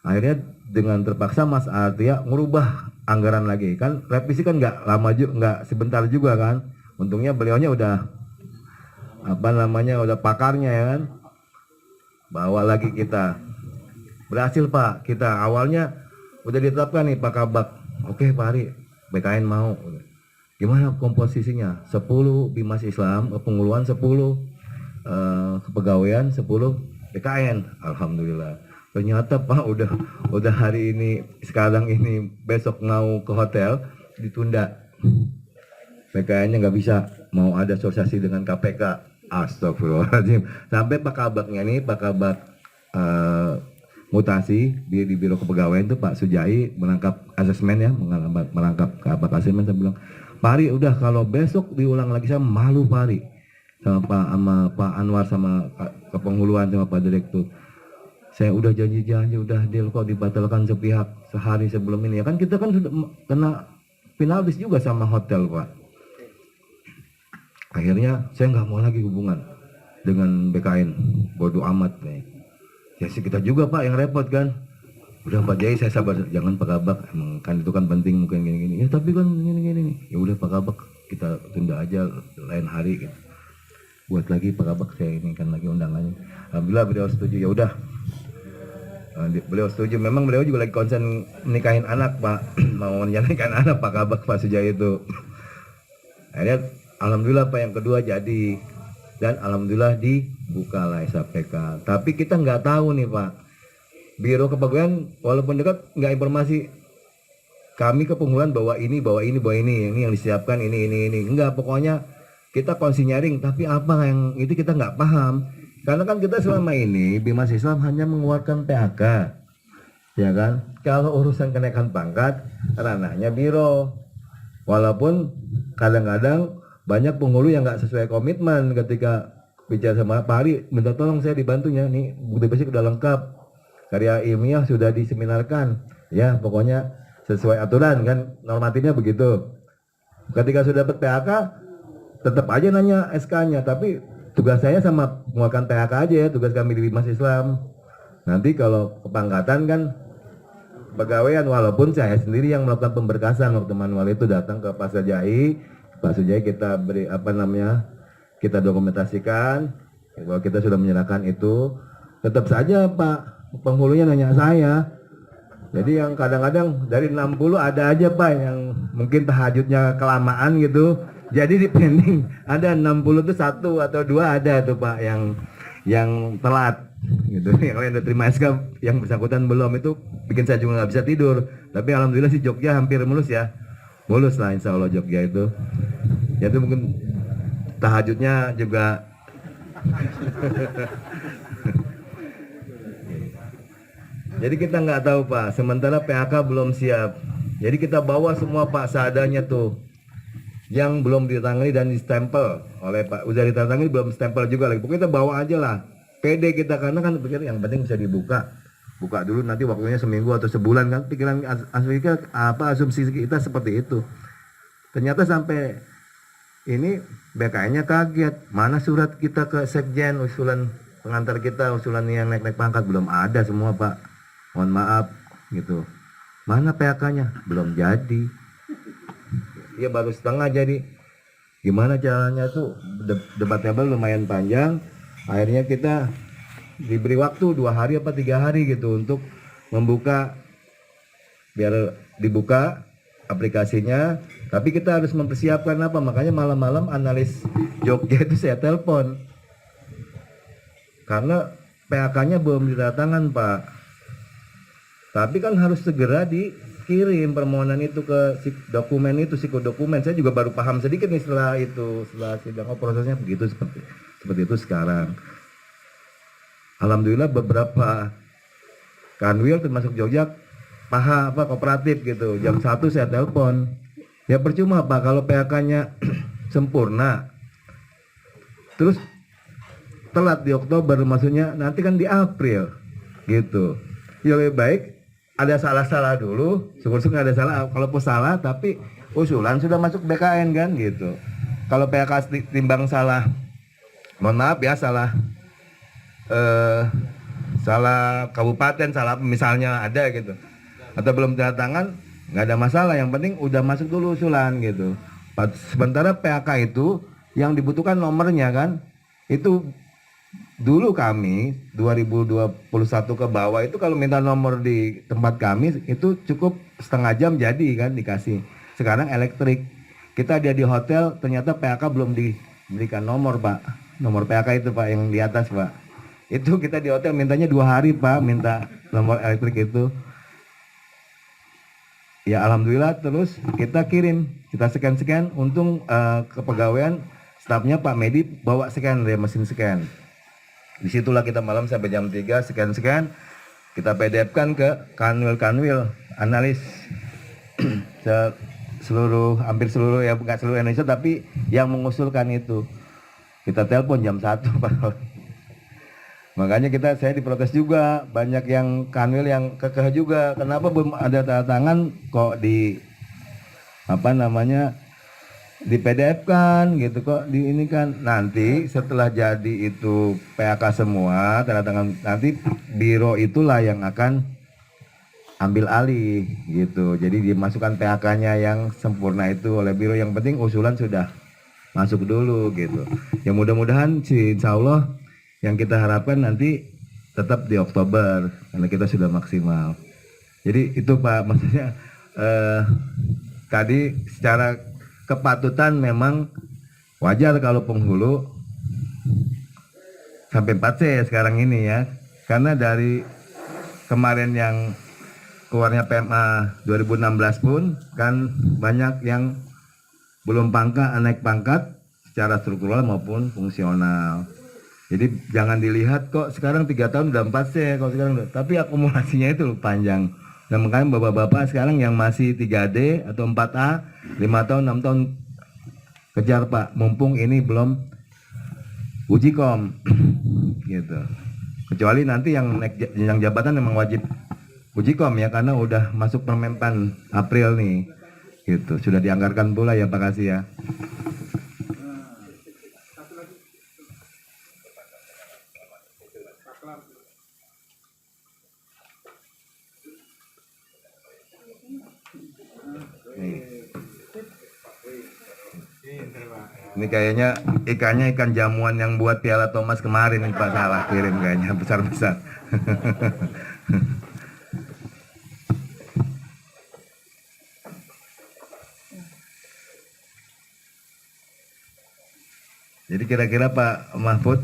Akhirnya dengan terpaksa Mas Artia ngubah anggaran lagi. Kan revisi kan nggak lama juga, nggak sebentar juga kan. Untungnya beliaunya udah udah pakarnya ya kan. Bawa lagi kita. Berhasil Pak, kita awalnya udah ditetapkan nih Pak Kabak. Oke Pak Hari, BKN mau. Gimana komposisinya? 10 Bimas Islam, penguluan 10 kepegawaian, 10 BKN. Alhamdulillah. Ternyata Pak udah hari ini, sekarang ini, besok mau ke hotel ditunda. BKN-nya nggak bisa, mau ada asosiasi dengan KPK. Astagfirullahaladzim. Sampai Pak Kabaknya nih, Pak Kabak mutasi di Biro Kepegawaian itu Pak Sujai menangkap asesmen ya, menangkap Kabak asesmen. Saya bilang, Pak Hari udah kalau besok diulang lagi saya malu Pak Hari. Sama Pak Anwar, sama kepenghuluan, sama Pak Direktur. Saya udah janji-janji, udah deal kok dibatalkan sepihak sehari sebelum ini. Ya kan kita kan sudah kena finalis juga sama hotel Pak. Akhirnya saya nggak mau lagi hubungan dengan BKN. Bodoh amat nih. Ya sih kita juga Pak yang repot kan. Udah Pak Jai saya sabar, jangan Pak Kabak. Emang kan itu kan penting mungkin gini-gini. Ya tapi kan gini-gini. Ya udah Pak Kabak kita tunda aja lain hari gitu. Buat lagi Pak Kabak saya ini kan lagi undangannya. Alhamdulillah beliau setuju. Ya udah. Beliau setuju. Memang beliau juga lagi konsen menikahin anak Pak. Mau menikahin anak Pak Kabak Pak Sujai itu. Akhirnya alhamdulillah Pak yang kedua jadi. Dan alhamdulillah dibuka lah SAPK. Tapi kita nggak tahu nih Pak. Biro Kepegawaian walaupun dekat nggak informasi kami kepenguluan bahwa ini yang disiapkan ini. Enggak, pokoknya kita konsinyaring. Tapi apa yang itu kita nggak paham. Karena kan kita selama ini Bimas Islam hanya mengeluarkan PHK, ya kan? Kalau urusan kenaikan pangkat ranahnya biro. Walaupun kadang-kadang banyak penghulu yang nggak sesuai komitmen ketika bicara sama Pak Hari, minta tolong saya dibantunya nih, bukti basic udah lengkap, karya ilmiah sudah diseminarkan, ya pokoknya sesuai aturan kan, normatifnya begitu. Ketika sudah dapat PHK, tetap aja nanya SK-nya, tapi tugas saya sama mengeluarkan PHK aja ya, tugas kami di Bimas Islam. Nanti kalau kepangkatan kan pegawaian, walaupun saya sendiri yang melakukan pemberkasan waktu manual itu datang ke Pak Sujai. Pak Sujai kita beri kita dokumentasikan bahwa kita sudah menyerahkan itu. Tetap saja Pak penghulunya nanya saya. Jadi yang kadang-kadang dari 60 ada aja Pak yang mungkin tahajudnya kelamaan gitu. Jadi di pending ada 60 tuh 1 atau 2 ada tuh Pak yang telat gitu. Yang lain udah terima SK, yang bersangkutan belum, itu bikin saya juga nggak bisa tidur. Tapi alhamdulillah sih Jogja hampir mulus ya. Mulus lah insya Allah Jogja itu. Ya itu mungkin tahajudnya juga jadi kita nggak tahu Pak. Sementara PHK belum siap. Jadi kita bawa semua Pak seadanya tuh. Yang belum ditangani dan distempel oleh Pak, udah ditangani belum stempel juga lagi. Pokoknya kita bawa aja lah. PD kita, karena kan pikir yang penting bisa dibuka. Buka dulu, nanti waktunya seminggu atau sebulan kan. Pikiran asumsi kita seperti itu. Ternyata sampai ini BKN-nya kaget. Mana surat kita ke Sekjen, usulan pengantar kita, usulan yang naik-naik pangkat belum ada semua Pak. Mohon maaf gitu. Mana PHK-nya? Belum jadi. Ya baru setengah jadi. Gimana caranya tuh, debatnya lumayan panjang. Akhirnya kita diberi waktu 2 hari apa 3 hari gitu untuk membuka, biar dibuka aplikasinya. Tapi kita harus mempersiapkan apa, makanya malam-malam analis Jogja itu saya telepon. Karena PHK-nya belum didatangkan Pak. Tapi kan harus segera dikirim permohonan itu ke dokumen itu, psikodokumen. Saya juga baru paham sedikit nih setelah sidang. Oh prosesnya begitu, seperti itu sekarang. Alhamdulillah beberapa kanwil termasuk Jogja kooperatif gitu. Jam 1 saya telepon. Ya percuma Pak kalau PHK-nya sempurna. Terus telat di Oktober, maksudnya nanti kan di April gitu. Ya lebih baik ada salah-salah dulu, syukur-syukur nggak ada salah. Kalaupun salah tapi usulan sudah masuk BKN kan gitu. Kalau PHK timbang salah, mohon maaf ya salah salah kabupaten, salah misalnya ada gitu, atau belum tanda tangan, nggak ada masalah. Yang penting udah masuk dulu usulan gitu. Sementara PHK itu yang dibutuhkan nomornya kan, itu dulu kami 2021 ke bawah itu kalau minta nomor di tempat kami itu cukup setengah jam jadi kan dikasih. Sekarang elektrik. Kita dia di hotel ternyata PHK belum diberikan nomor Pak. Nomor PHK itu Pak yang di atas Pak. Itu kita di hotel mintanya 2 hari Pak minta nomor elektrik itu. Ya alhamdulillah terus kita kirim, kita scan. Untung kepegawaian stafnya Pak Medi bawa scan dari mesin scan. Disitulah kita malam sampai jam 3 scan, kita PDF-kan ke kanwil analis hampir seluruh ya, bukan seluruh Indonesia tapi yang mengusulkan itu. Kita telepon jam 1 Pak. Makanya saya diprotes juga, banyak yang kanwil yang kekeh juga. Kenapa belum ada tanda tangan kok di di PDF kan gitu, kok di ini kan. Nanti setelah jadi itu PHK semua tanda tangan, nanti biro itulah yang akan ambil alih gitu. Jadi dimasukkan PHK-nya yang sempurna itu oleh biro. Yang penting usulan sudah masuk dulu gitu. Ya mudah-mudahan sih insya Allah yang kita harapkan nanti tetap di Oktober karena kita sudah maksimal. Jadi itu Pak, maksudnya tadi secara kepatutan memang wajar kalau penghulu sampai 4C sekarang ini ya. Karena dari kemarin yang keluarnya PMA 2016 pun kan banyak yang belum naik pangkat secara struktural maupun fungsional. Jadi jangan dilihat kok sekarang 3 tahun udah 4C kalau sekarang, tapi akumulasinya itu panjang. Dan makanya bapak-bapak sekarang yang masih 3D atau 4A 5 tahun 6 tahun kejar Pak, mumpung ini belum uji kom gitu. Kecuali nanti yang naik jenjang jabatan memang wajib uji kom ya, karena udah masuk Permenpan April nih gitu. Sudah dianggarkan pula ya Pak, kasih ya. Ini kayaknya ikannya ikan jamuan yang buat Piala Thomas kemarin nih Pak, salah kirim kayaknya besar-besar. Jadi kira-kira Pak Mahfud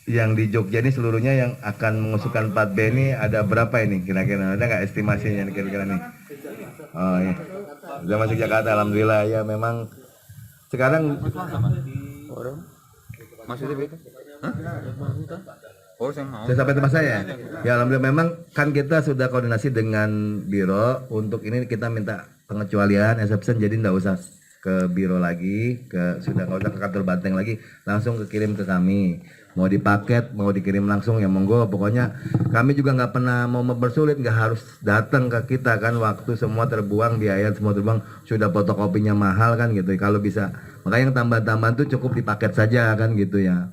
yang di Jogja ini seluruhnya yang akan mengusulkan 4B ini ada berapa ini kira-kira? Ada nggak estimasinya kira-kira nih? Oh iya, sudah masuk Jakarta, alhamdulillah ya. Memang sekarang saya sampai tempat saya ya, alhamdulillah. Memang kan kita sudah koordinasi dengan biro untuk ini, kita minta pengecualian exception, jadi nggak usah ke biro lagi, sudah nggak usah ke kantor Banteng lagi, langsung kirim ke kami. Mau dipaket, mau dikirim langsung ya monggo. Pokoknya kami juga nggak pernah mau mempersulit, nggak harus datang ke kita kan, waktu semua terbuang, biaya semua terbuang, sudah fotokopinya mahal kan gitu. Kalau bisa, makanya yang tambahan-tambahan tuh cukup dipaket saja kan gitu ya.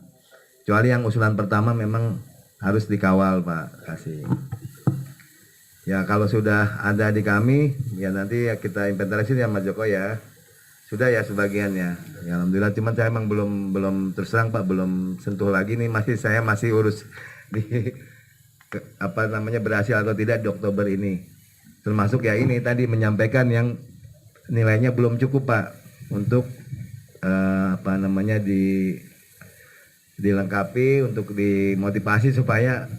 Kecuali yang usulan pertama memang harus dikawal Pak, kasih. Ya kalau sudah ada di kami, ya nanti ya kita inventarisir ya Mas Joko ya. Sudah ya sebagian ya. Ya alhamdulillah, cuman saya emang belum terus terang Pak, belum sentuh lagi nih, saya masih urus di berhasil atau tidak di Oktober ini. Termasuk ya ini tadi menyampaikan yang nilainya belum cukup Pak untuk dilengkapi, untuk dimotivasi supaya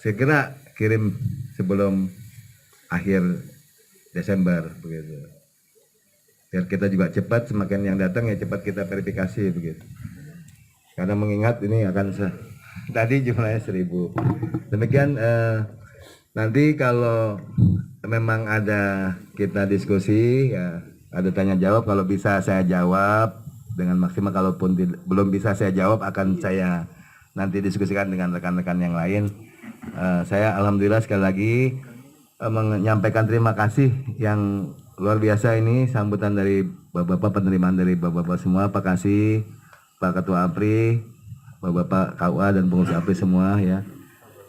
segera kirim sebelum akhir Desember begitu. Biar kita juga cepat, semakin yang datang ya cepat kita verifikasi begitu. Karena mengingat ini akan tadi jumlahnya 1000. Demikian nanti kalau memang ada kita diskusi ya, ada tanya jawab, kalau bisa saya jawab dengan maksimal, kalaupun belum bisa saya jawab akan saya nanti diskusikan dengan rekan-rekan yang lain. Saya alhamdulillah sekali lagi menyampaikan terima kasih yang luar biasa ini sambutan dari Bapak-bapak, penerimaan dari Bapak-bapak semua. Pak Kasih, Pak Ketua APRI, Bapak-bapak KUA dan pengurus APRI semua ya,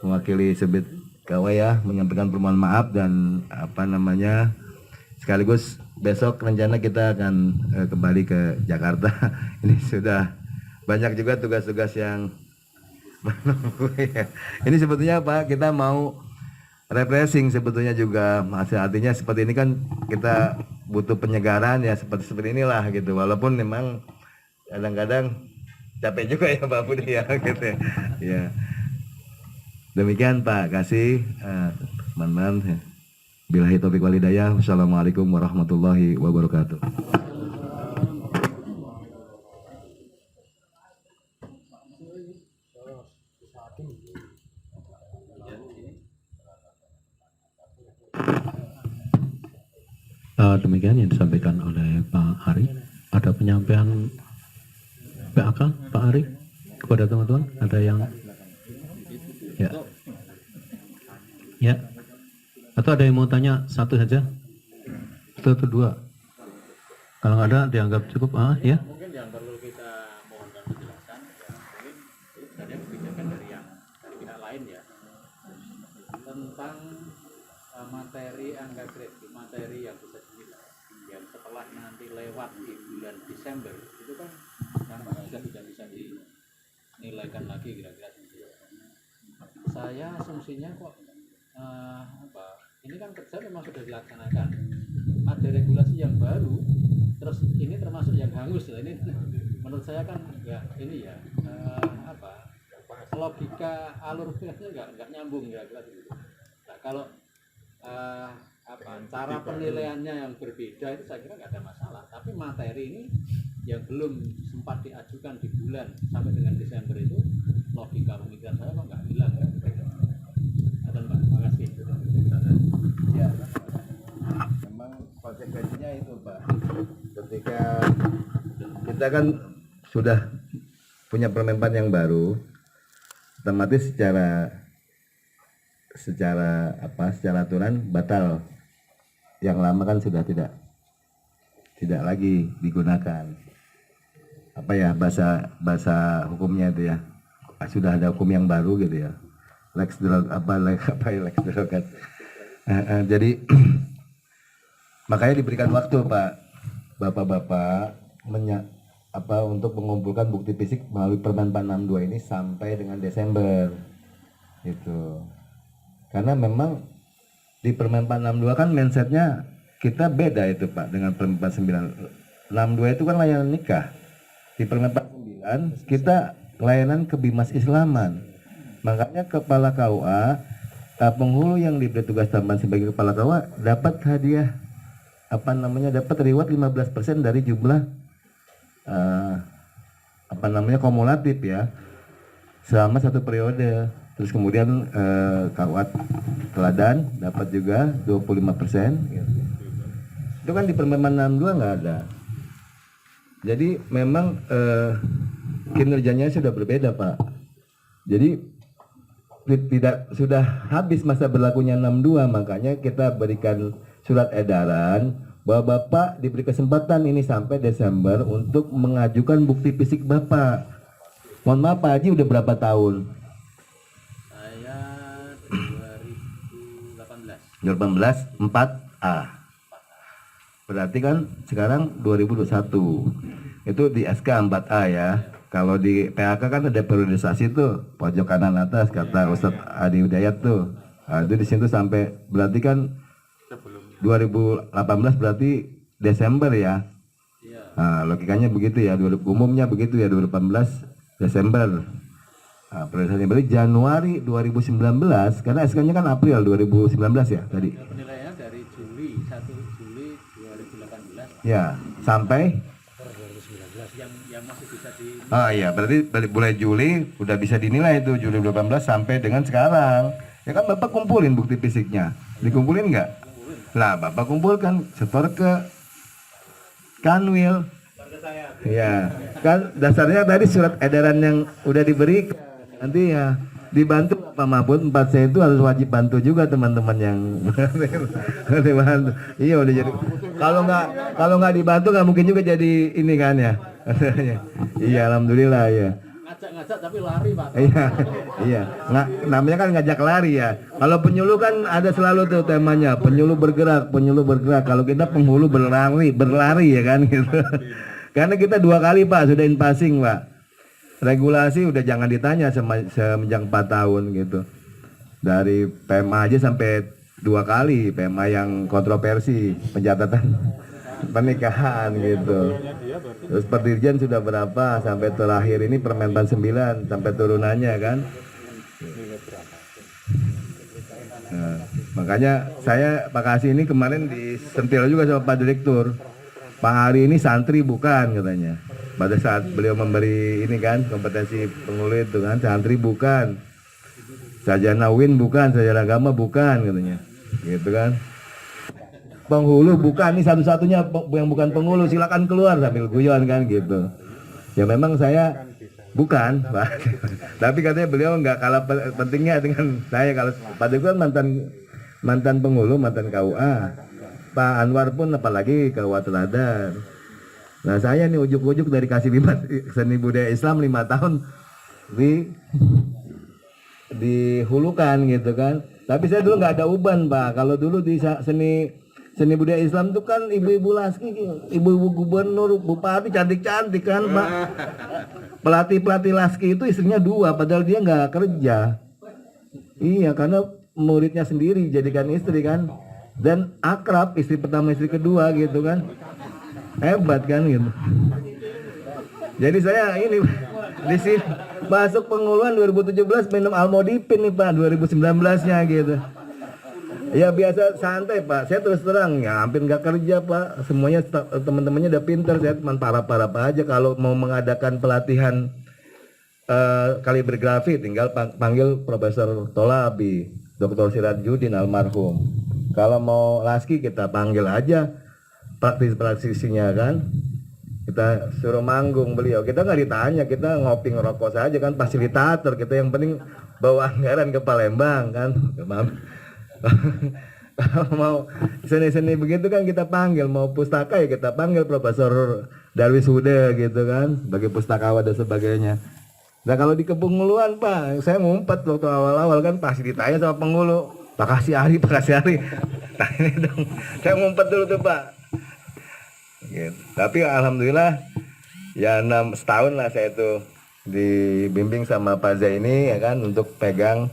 mewakili Subdit KUA ya, menyampaikan permohonan maaf dan sekaligus besok rencana kita akan kembali ke Jakarta. Ini sudah banyak juga tugas-tugas yang ini sebetulnya Pak, kita mau refreshing sebetulnya juga, artinya seperti ini kan kita butuh penyegaran ya, seperti inilah gitu, walaupun memang kadang-kadang capek juga ya Pak Budi ya gitu ya. Demikian Pak Kasih, teman-teman. Billahi taufiq wal hidayah. Wassalamualaikum warahmatullahi wabarakatuh. Demikian yang disampaikan oleh Pak Ari. Ada penyampaian PAK Pak Ari kepada teman-teman? Ada yang ya? Atau ada yang mau tanya satu saja? Satu atau dua? Kalau nggak ada dianggap cukup ya? Mungkin yang perlu kita mohonkan penjelasan ya, mungkin ada kebijakan dari pihak lain ya, tentang materi angka kredit, materi yang bisa dinilai yang setelah nanti lewat di bulan Desember itu kan sudah tidak bisa dinilaikan lagi kira-kira seperti itu. Saya asumsinya kok ini kan kerja memang sudah dilaksanakan, ada regulasi yang baru, terus ini termasuk yang hangus lah. Ini menurut saya kan ya ini ya logika alur filmnya nggak nyambung kira-kira gitu. Nah kalau cara penilaiannya yang berbeda itu saya kira nggak ada masalah, tapi materi ini yang belum sempat diajukan di bulan sampai dengan Desember itu logika pemikiran saya kok nggak hilang ya. Pak, terima kasih. Ya, memang konsekuensinya itu Pak, ketika kita kan sudah punya Permenpan yang baru, otomatis secara aturan batal, yang lama kan sudah tidak lagi digunakan. Bahasa hukumnya itu ya, sudah ada hukum yang baru gitu ya, lex derogat. Jadi makanya diberikan waktu Pak, bapak-bapak untuk mengumpulkan bukti fisik melalui Permenpan 62 ini sampai dengan Desember itu. Karena memang di Permenpan 62 kan mindsetnya kita beda itu Pak dengan Permenpan 9. 62 itu kan layanan nikah. Di Permenpan 9 kita layanan kebimas Islaman. Makanya kepala KUA, penghulu yang diberi tugas tambahan sebagai kepala KUA dapat hadiah dapat reward 15% dari jumlah kumulatif ya selama satu periode. Terus kemudian KUA teladan dapat juga 25% gitu. Itu kan di Permenpan 62 nggak ada. Jadi memang kinerjanya sudah berbeda Pak. Jadi sudah habis masa berlakunya 62, makanya kita berikan surat edaran bahwa Bapak diberi kesempatan ini sampai Desember untuk mengajukan bukti fisik Bapak. Mohon maaf Pak Haji, udah berapa tahun? Saya 2018 4A. Berarti kan sekarang 2021. Itu di SK 4A ya. Kalau di PHK kan ada periodisasi tuh, pojok kanan atas kata Ustadz Adi Hidayat tuh. Nah, itu di situ sampai berarti kan 2018 berarti Desember ya. Nah, logikanya begitu ya, umumnya begitu ya, 2018 Desember. Nah, periodisasinya berarti Januari 2019, karena SK-nya kan April 2019 ya tadi. Penilaiannya dari Juli 1 Juli 2018. Ya, sampai yang masih bisa di. Iya, berarti dari mulai Juli udah bisa dinilai itu, Juli 2018 sampai dengan sekarang. Ya kan Bapak kumpulin bukti fisiknya, dikumpulin nggak? Lah Bapak kumpulkan, setor ke Kanwil. Ya, kan dasarnya tadi surat edaran yang udah diberi nanti ya dibantu Pak Mahfud 4C itu harus wajib bantu juga teman-teman yang dibantu. Iya udah jadi kalau nggak dibantu nggak mungkin juga jadi ini kan ya. Iya alhamdulillah ya. Ngajak-ngajak tapi lari Pak. Iya, iya. Namanya kan ngajak lari ya. Kalau penyuluh kan ada selalu tuh temanya, penyuluh bergerak, penyuluh bergerak. Kalau kita penghulu berlari ya kan gitu. Karena kita 2 kali Pak sudah in passing Pak. Regulasi udah jangan ditanya semenjak 4 tahun gitu. Dari PMA aja sampai 2 kali PMA yang kontroversi, pencatatan pernikahan gitu. Terus Perdirjen sudah berapa sampai terakhir ini Permentan 9 sampai turunannya kan. Nah, makanya saya Pak Kasih ini kemarin disentil juga sama Pak Direktur. Pak Hari ini santri bukan katanya. Pada saat beliau memberi ini kan kompetensi penghulu itu kan santri bukan. Sarjana Win bukan, sarjana agama bukan katanya. Gitu kan. Penghulu bukan, ini satu-satunya yang bukan penghulu, silakan keluar sambil guyon kan gitu. Ya memang saya bukan Pak. Tapi katanya beliau nggak kalah pentingnya dengan saya. Kalau Pak Direktur kan mantan penghulu, mantan KUA. Pak Anwar pun apalagi KUA Teladan. Nah saya nih ujuk-ujuk dari Kasih Bimat Seni Budaya Islam 5 tahun dihulukan gitu kan. Tapi saya dulu nggak ada uban Pak. Kalau dulu di seni budaya Islam itu kan ibu-ibu laski, ibu-ibu gubernur, bupati cantik-cantik kan Pak. Pelatih laski itu istrinya 2 padahal dia nggak kerja. Iya karena muridnya sendiri jadikan istri kan. Dan akrab istri pertama istri kedua gitu kan. Hebat kan gitu. Jadi saya ini di sini masuk penghuluan 2017 minum Almodipin nih Pak 2019-nya gitu. Ya biasa santai Pak. Saya terus terang ya hampir nggak kerja Pak. Semuanya teman-temannya udah pintar. Saya cuma para-para aja kalau mau mengadakan pelatihan kaligrafi tinggal panggil Profesor Tolabi, Dr. Sirajudin almarhum. Kalau mau laski kita panggil aja praktisinya kan. Kita suruh manggung beliau. Kita nggak ditanya, kita ngopi ngerokok saja kan fasilitator. Kita yang penting bawa anggaran ke Palembang kan. Kalau mau seni-seni begitu kan kita panggil, mau pustaka ya kita panggil Profesor Darwis Huda gitu kan, sebagai pustakawan dan sebagainya. Nah kalau di kepenghuluan Pak, saya ngumpet waktu awal-awal kan pasti ditanya sama penghulu, Pak Kasih Hari. Nah ini dong, saya ngumpet dulu tuh Pak. Gitu. Tapi alhamdulillah ya 6 setahun lah saya tuh dibimbing sama Pak Zaini ya kan untuk pegang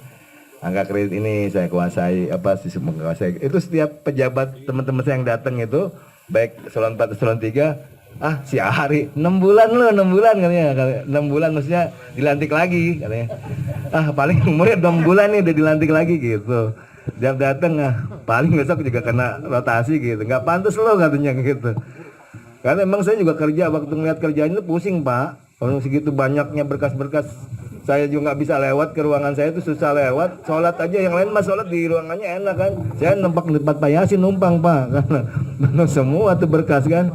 angka kredit ini. Saya kuasai sistem menguasai itu. Setiap pejabat teman-teman saya yang datang itu baik eselon 4 eselon 3 si Ari 6 bulan katanya. 6 bulan maksudnya dilantik lagi katanya. Paling umurnya 6 bulan nih udah dilantik lagi gitu. Dia datang paling besok juga kena rotasi gitu. Nggak pantas lo katanya gitu. Karena emang saya juga kerja, waktu ngeliat kerjaan itu pusing Pak. Kalau segitu banyaknya berkas-berkas, saya juga nggak bisa lewat ke ruangan saya itu susah lewat. Sholat aja yang lain mas sholat di ruangannya enak kan. Saya nempak di tempat Pak Yasin numpang Pak, karena penuh semua tuh berkas kan.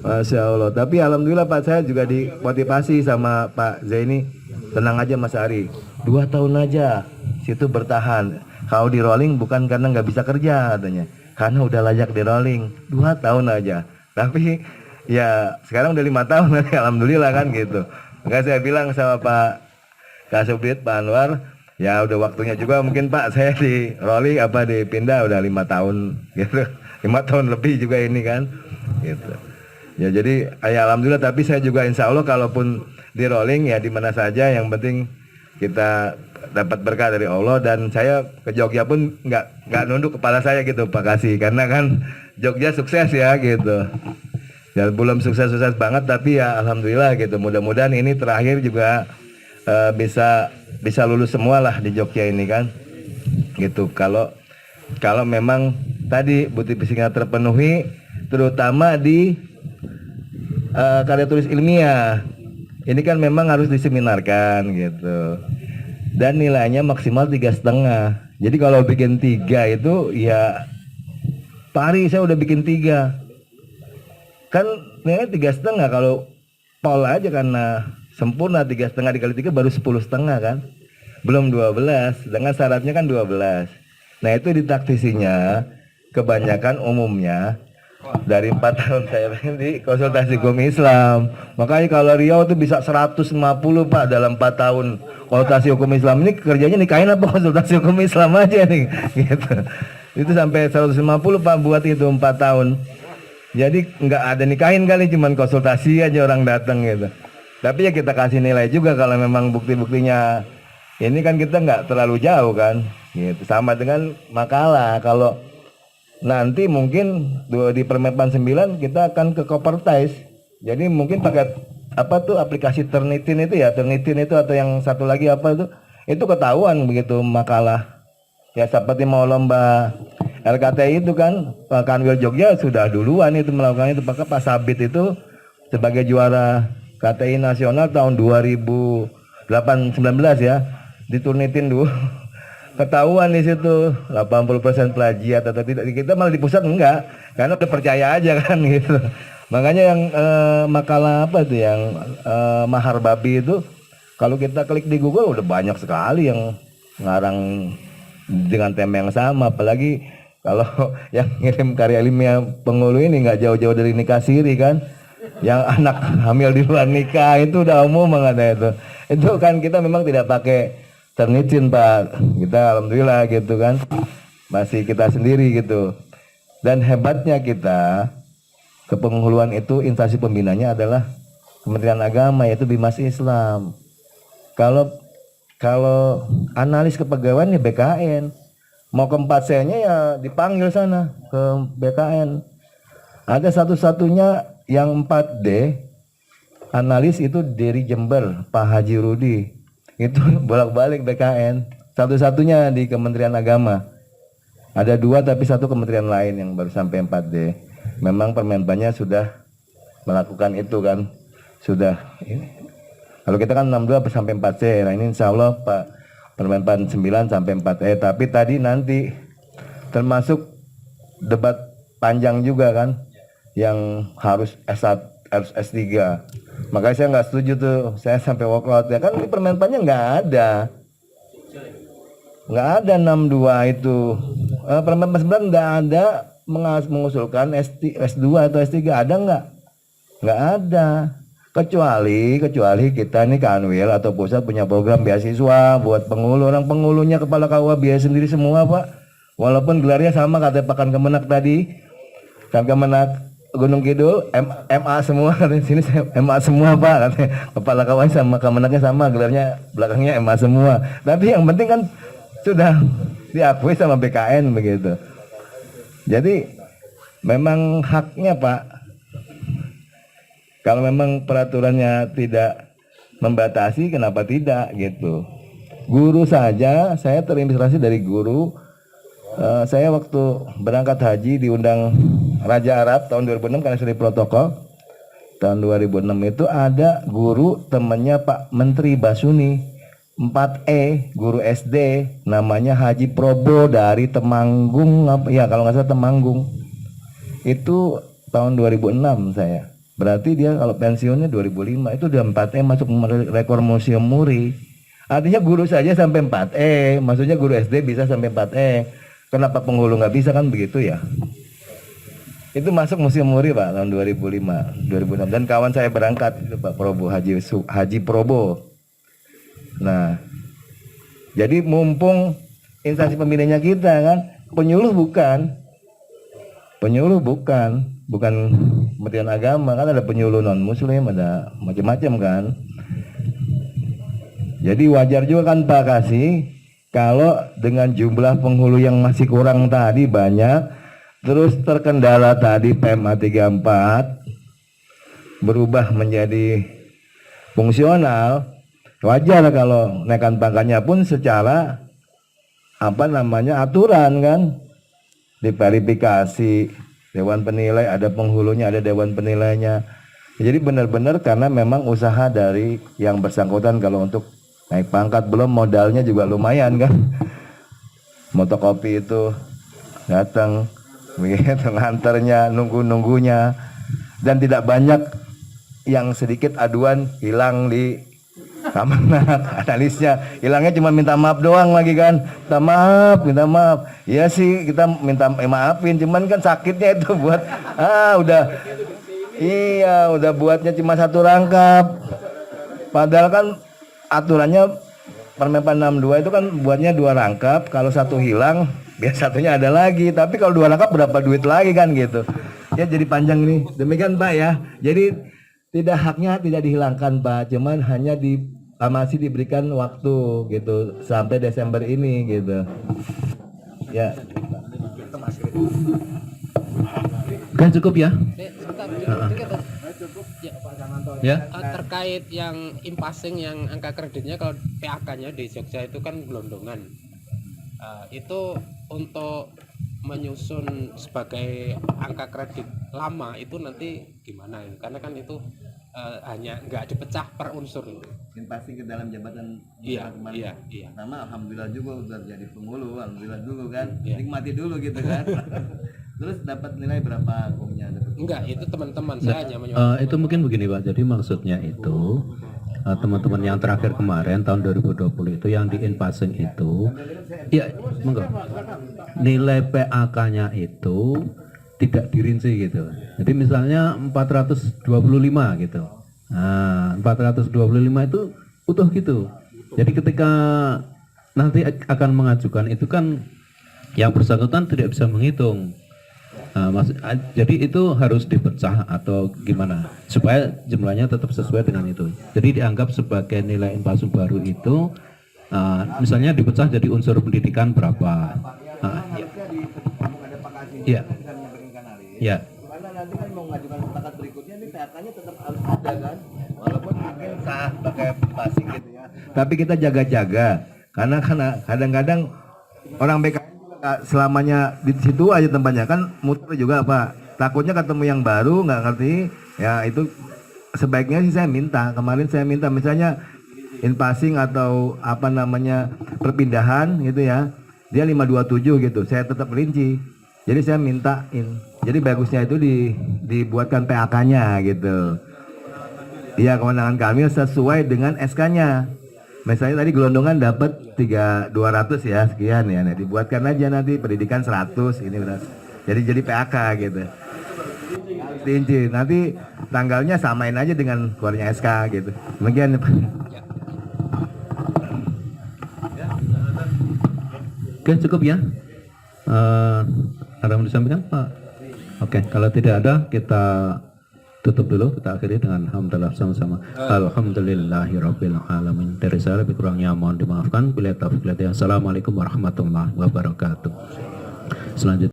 Masya Allah. Tapi alhamdulillah Pak saya juga dimotivasi sama Pak Zaini. Tenang aja Mas Ari, 2 tahun aja situ bertahan. Kalau di rolling bukan karena nggak bisa kerja katanya, karena udah layak di rolling. 2 tahun aja. Tapi ya sekarang udah 5 tahun alhamdulillah kan gitu. Maka saya bilang sama Pak Kasubdit Pak Anwar, ya udah waktunya juga mungkin Pak saya di rolling dipindah udah 5 tahun gitu. 5 tahun lebih juga ini kan gitu. Ya jadi ya alhamdulillah, tapi saya juga insya Allah kalaupun di rolling ya di mana saja yang penting kita dapat berkah dari Allah. Dan saya ke Jogja pun nggak nunduk kepala saya gitu Pak Kasih, karena kan Jogja sukses ya gitu. Ya belum sukses banget tapi ya alhamdulillah gitu. Mudah-mudahan ini terakhir juga bisa lulus semua lah di Jogja ini kan. Gitu. Kalau memang tadi bukti fisiknya terpenuhi, terutama di karya tulis ilmiah. Ini kan memang harus diseminarkan gitu. Dan nilainya maksimal 3,5. Jadi kalau bikin 3 itu ya Pak Ari saya udah bikin 3. Kan nilai 3,5 kalau pol aja karena sempurna 3,5 dikali 3 baru 10,5 kan. Belum 12, dengan syaratnya kan 12. Nah itu ditaktisinya kebanyakan umumnya dari 4 tahun saya di konsultasi hukum Islam. Makanya kalau Riau itu bisa 150 Pak dalam 4 tahun konsultasi hukum Islam. Ini kerjanya nikahin apa konsultasi hukum Islam aja nih gitu. Itu sampai 150 Pak buat itu 4 tahun. Jadi nggak ada nikahin kali, cuman konsultasi aja orang datang gitu. Tapi ya kita kasih nilai juga kalau memang bukti-buktinya ini kan kita nggak terlalu jauh kan. Gitu. Sama dengan makalah, kalau nanti mungkin di Permen 9 kita akan ke Kopertais. Jadi mungkin pakai apa tuh aplikasi Turnitin itu ya, Turnitin itu atau yang satu lagi apa itu ketahuan begitu makalah. Ya seperti mau lomba LKTI itu kan Pak Kanwil Jogja sudah duluan itu melakukan itu, Pak Sabit itu sebagai juara KTI nasional tahun 2019 ya, diturnitin dulu. Ketahuan di situ 80% plagiat atau tidak. Kita malah di pusat enggak, karena udah percaya aja kan gitu. Makanya yang makalah apa itu yang mahar babi itu kalau kita klik di Google udah banyak sekali yang ngarang dengan tema yang sama, apalagi kalau yang ngirim karya ilmiah Penghulu ini nggak jauh-jauh dari nikah siri kan, yang anak hamil di luar nikah itu udah umum banget itu kan kita memang tidak pakai Turnitin Pak, kita alhamdulillah gitu kan masih kita sendiri gitu. Dan hebatnya kita kepenghuluan itu instansi pembinanya adalah Kementerian Agama yaitu Bimas Islam. Kalau analis kepegawaian ya BKN, mau ke 4C-nya ya dipanggil sana ke BKN. Ada satu-satunya yang 4D analis itu dari Jember, Pak Haji Rudi. Itu bolak-balik BKN. Satu-satunya di Kementerian Agama. Ada 2 tapi 1 kementerian lain yang baru sampai 4D. Memang Permenbannya sudah melakukan itu kan. Sudah ini. Kalau kita kan 62 sampai 4C. Nah ini insya Allah Pak Permenpan 9 sampai 4E. Tapi tadi nanti termasuk debat panjang juga kan, yang harus S1, harus S3. Makanya saya nggak setuju tuh, saya sampai walkout ya kan, di Permenpannya nggak ada 62 itu. Permenpan 9 nggak ada mengusulkan S2 atau S3, ada nggak? Nggak ada. Kecuali kita nih Kanwil atau pusat punya program beasiswa buat penghulu. Orang penghulunya kepala KUA biaya sendiri semua Pak. Walaupun gelarnya sama kata Pak Kemenak tadi. Kemenak Gunung Kidul MA semua, di sini MA semua Pak katanya. Kepala KUA sama Kemenaknya sama, gelarnya belakangnya MA semua. Tapi yang penting kan sudah diakui sama BKN begitu. Jadi memang haknya Pak. Kalau memang peraturannya tidak membatasi, kenapa tidak gitu. Guru saja, saya terinspirasi dari guru. Saya waktu berangkat haji diundang Raja Arab tahun 2006 karena sudah protokol. Tahun 2006 itu ada guru temannya Pak Menteri Basuni 4E, guru SD, namanya Haji Probo dari Temanggung, ya kalau nggak salah Temanggung. Itu tahun 2006 saya. Berarti dia kalau pensiunnya 2005, itu udah 4E masuk rekor Museum Muri. Artinya guru saja sampai 4E, maksudnya guru SD bisa sampai 4E. Kenapa penghulu nggak bisa kan begitu ya? Itu masuk Museum Muri Pak tahun 2005, 2006. Dan kawan saya berangkat itu Pak Probo, Haji Probo. Nah, jadi mumpung instansi pembinanya kita kan, penyuluh bukan Kementerian Agama, kan ada penyuluh non muslim, ada macam-macam kan. Jadi wajar juga kan Pak Kasih kalau dengan jumlah penghulu yang masih kurang tadi banyak, terus terkendala tadi PMA 34 berubah menjadi fungsional, wajar kalau naikkan pangkatnya pun secara aturan kan, diverifikasi Dewan Penilai, ada penghulunya, ada Dewan Penilainya. Jadi benar-benar karena memang usaha dari yang bersangkutan kalau untuk naik pangkat, belum modalnya juga lumayan kan. Motokopi itu datang begitu nganternya, nunggunya, dan tidak banyak yang sedikit aduan hilang di Kemenak. Analisnya hilangnya cuma minta maaf doang lagi kan, minta maaf. Iya sih kita minta maafin, cuman kan sakitnya itu buat udah buatnya cuma 1 rangkap. Padahal kan aturannya Permenpan 62 itu kan buatnya 2 rangkap, kalau 1 hilang biar satunya ada lagi. Tapi kalau 2 rangkap berapa duit lagi kan gitu. Ya jadi panjang nih. Demikian Pak ya. Jadi haknya tidak dihilangkan Pak, cuman hanya masih diberikan waktu gitu sampai Desember ini gitu. Ya. Kan cukup ya? Ya, terkait yang impasing yang angka kreditnya, kalau PAK-nya di Jogja itu kan gelondongan. Itu untuk menyusun sebagai angka kredit lama itu nanti gimana? Karena kan itu hanya nggak dipecah per unsur. Pasti ke dalam jabatan Iya. Pertama alhamdulillah juga udah jadi penghulu, alhamdulillah dulu kan. Nikmati dulu gitu kan. Terus dapat nilai berapa komnya? Enggak, itu teman-teman saya hanya menyusun. Itu mungkin begini Pak, jadi maksudnya itu teman-teman yang terakhir kemarin tahun 2020 itu yang di in-passing itu, ya monggo, nilai PAK-nya itu tidak dirinci gitu. Jadi misalnya 425 gitu. Nah, 425 itu utuh gitu. Jadi ketika nanti akan mengajukan itu kan yang bersangkutan tidak bisa menghitung. Jadi itu harus dipecah atau gimana supaya jumlahnya tetap sesuai dengan itu. Jadi dianggap sebagai nilai in-passing baru itu misalnya dipecah jadi unsur pendidikan berapa. Iya. Ya. Karena nanti kan mau mengajukan pertakat berikutnya ini PAK-nya tetap harus ada kan, walaupun mungkin sah pakai passing gitu ya. Tapi kita jaga-jaga karena kadang-kadang orang BKN juga selamanya di situ aja tempatnya kan muter juga Pak. Takutnya ketemu yang baru nggak ngerti, ya itu sebaiknya sih kemarin saya minta misalnya in passing atau perpindahan gitu ya. Dia 527 gitu, saya tetap rinci. Jadi saya mintain. Jadi bagusnya itu dibuatkan PAK-nya gitu. Iya, kewenangan kami sesuai dengan SK-nya. Misalnya tadi gelondongan dapat 200 ya, sekian ya. Nah, dibuatkan aja nanti pendidikan 100 ini benar. Jadi PAK gitu. Dirinci. Nanti tanggalnya samain aja dengan keluarnya SK gitu. Demikian Pak. Oke, cukup ya. Ada yang mau disampaikan Pak? Oke, kalau tidak ada kita tutup dulu, kita akhiri dengan alhamdulillah sama-sama. Alhamdulillahirabbil alamin. Dari saya lebih kurangnya mohon dimaafkan. Bila taufiq. Assalamualaikum warahmatullahi wabarakatuh. Selanjutnya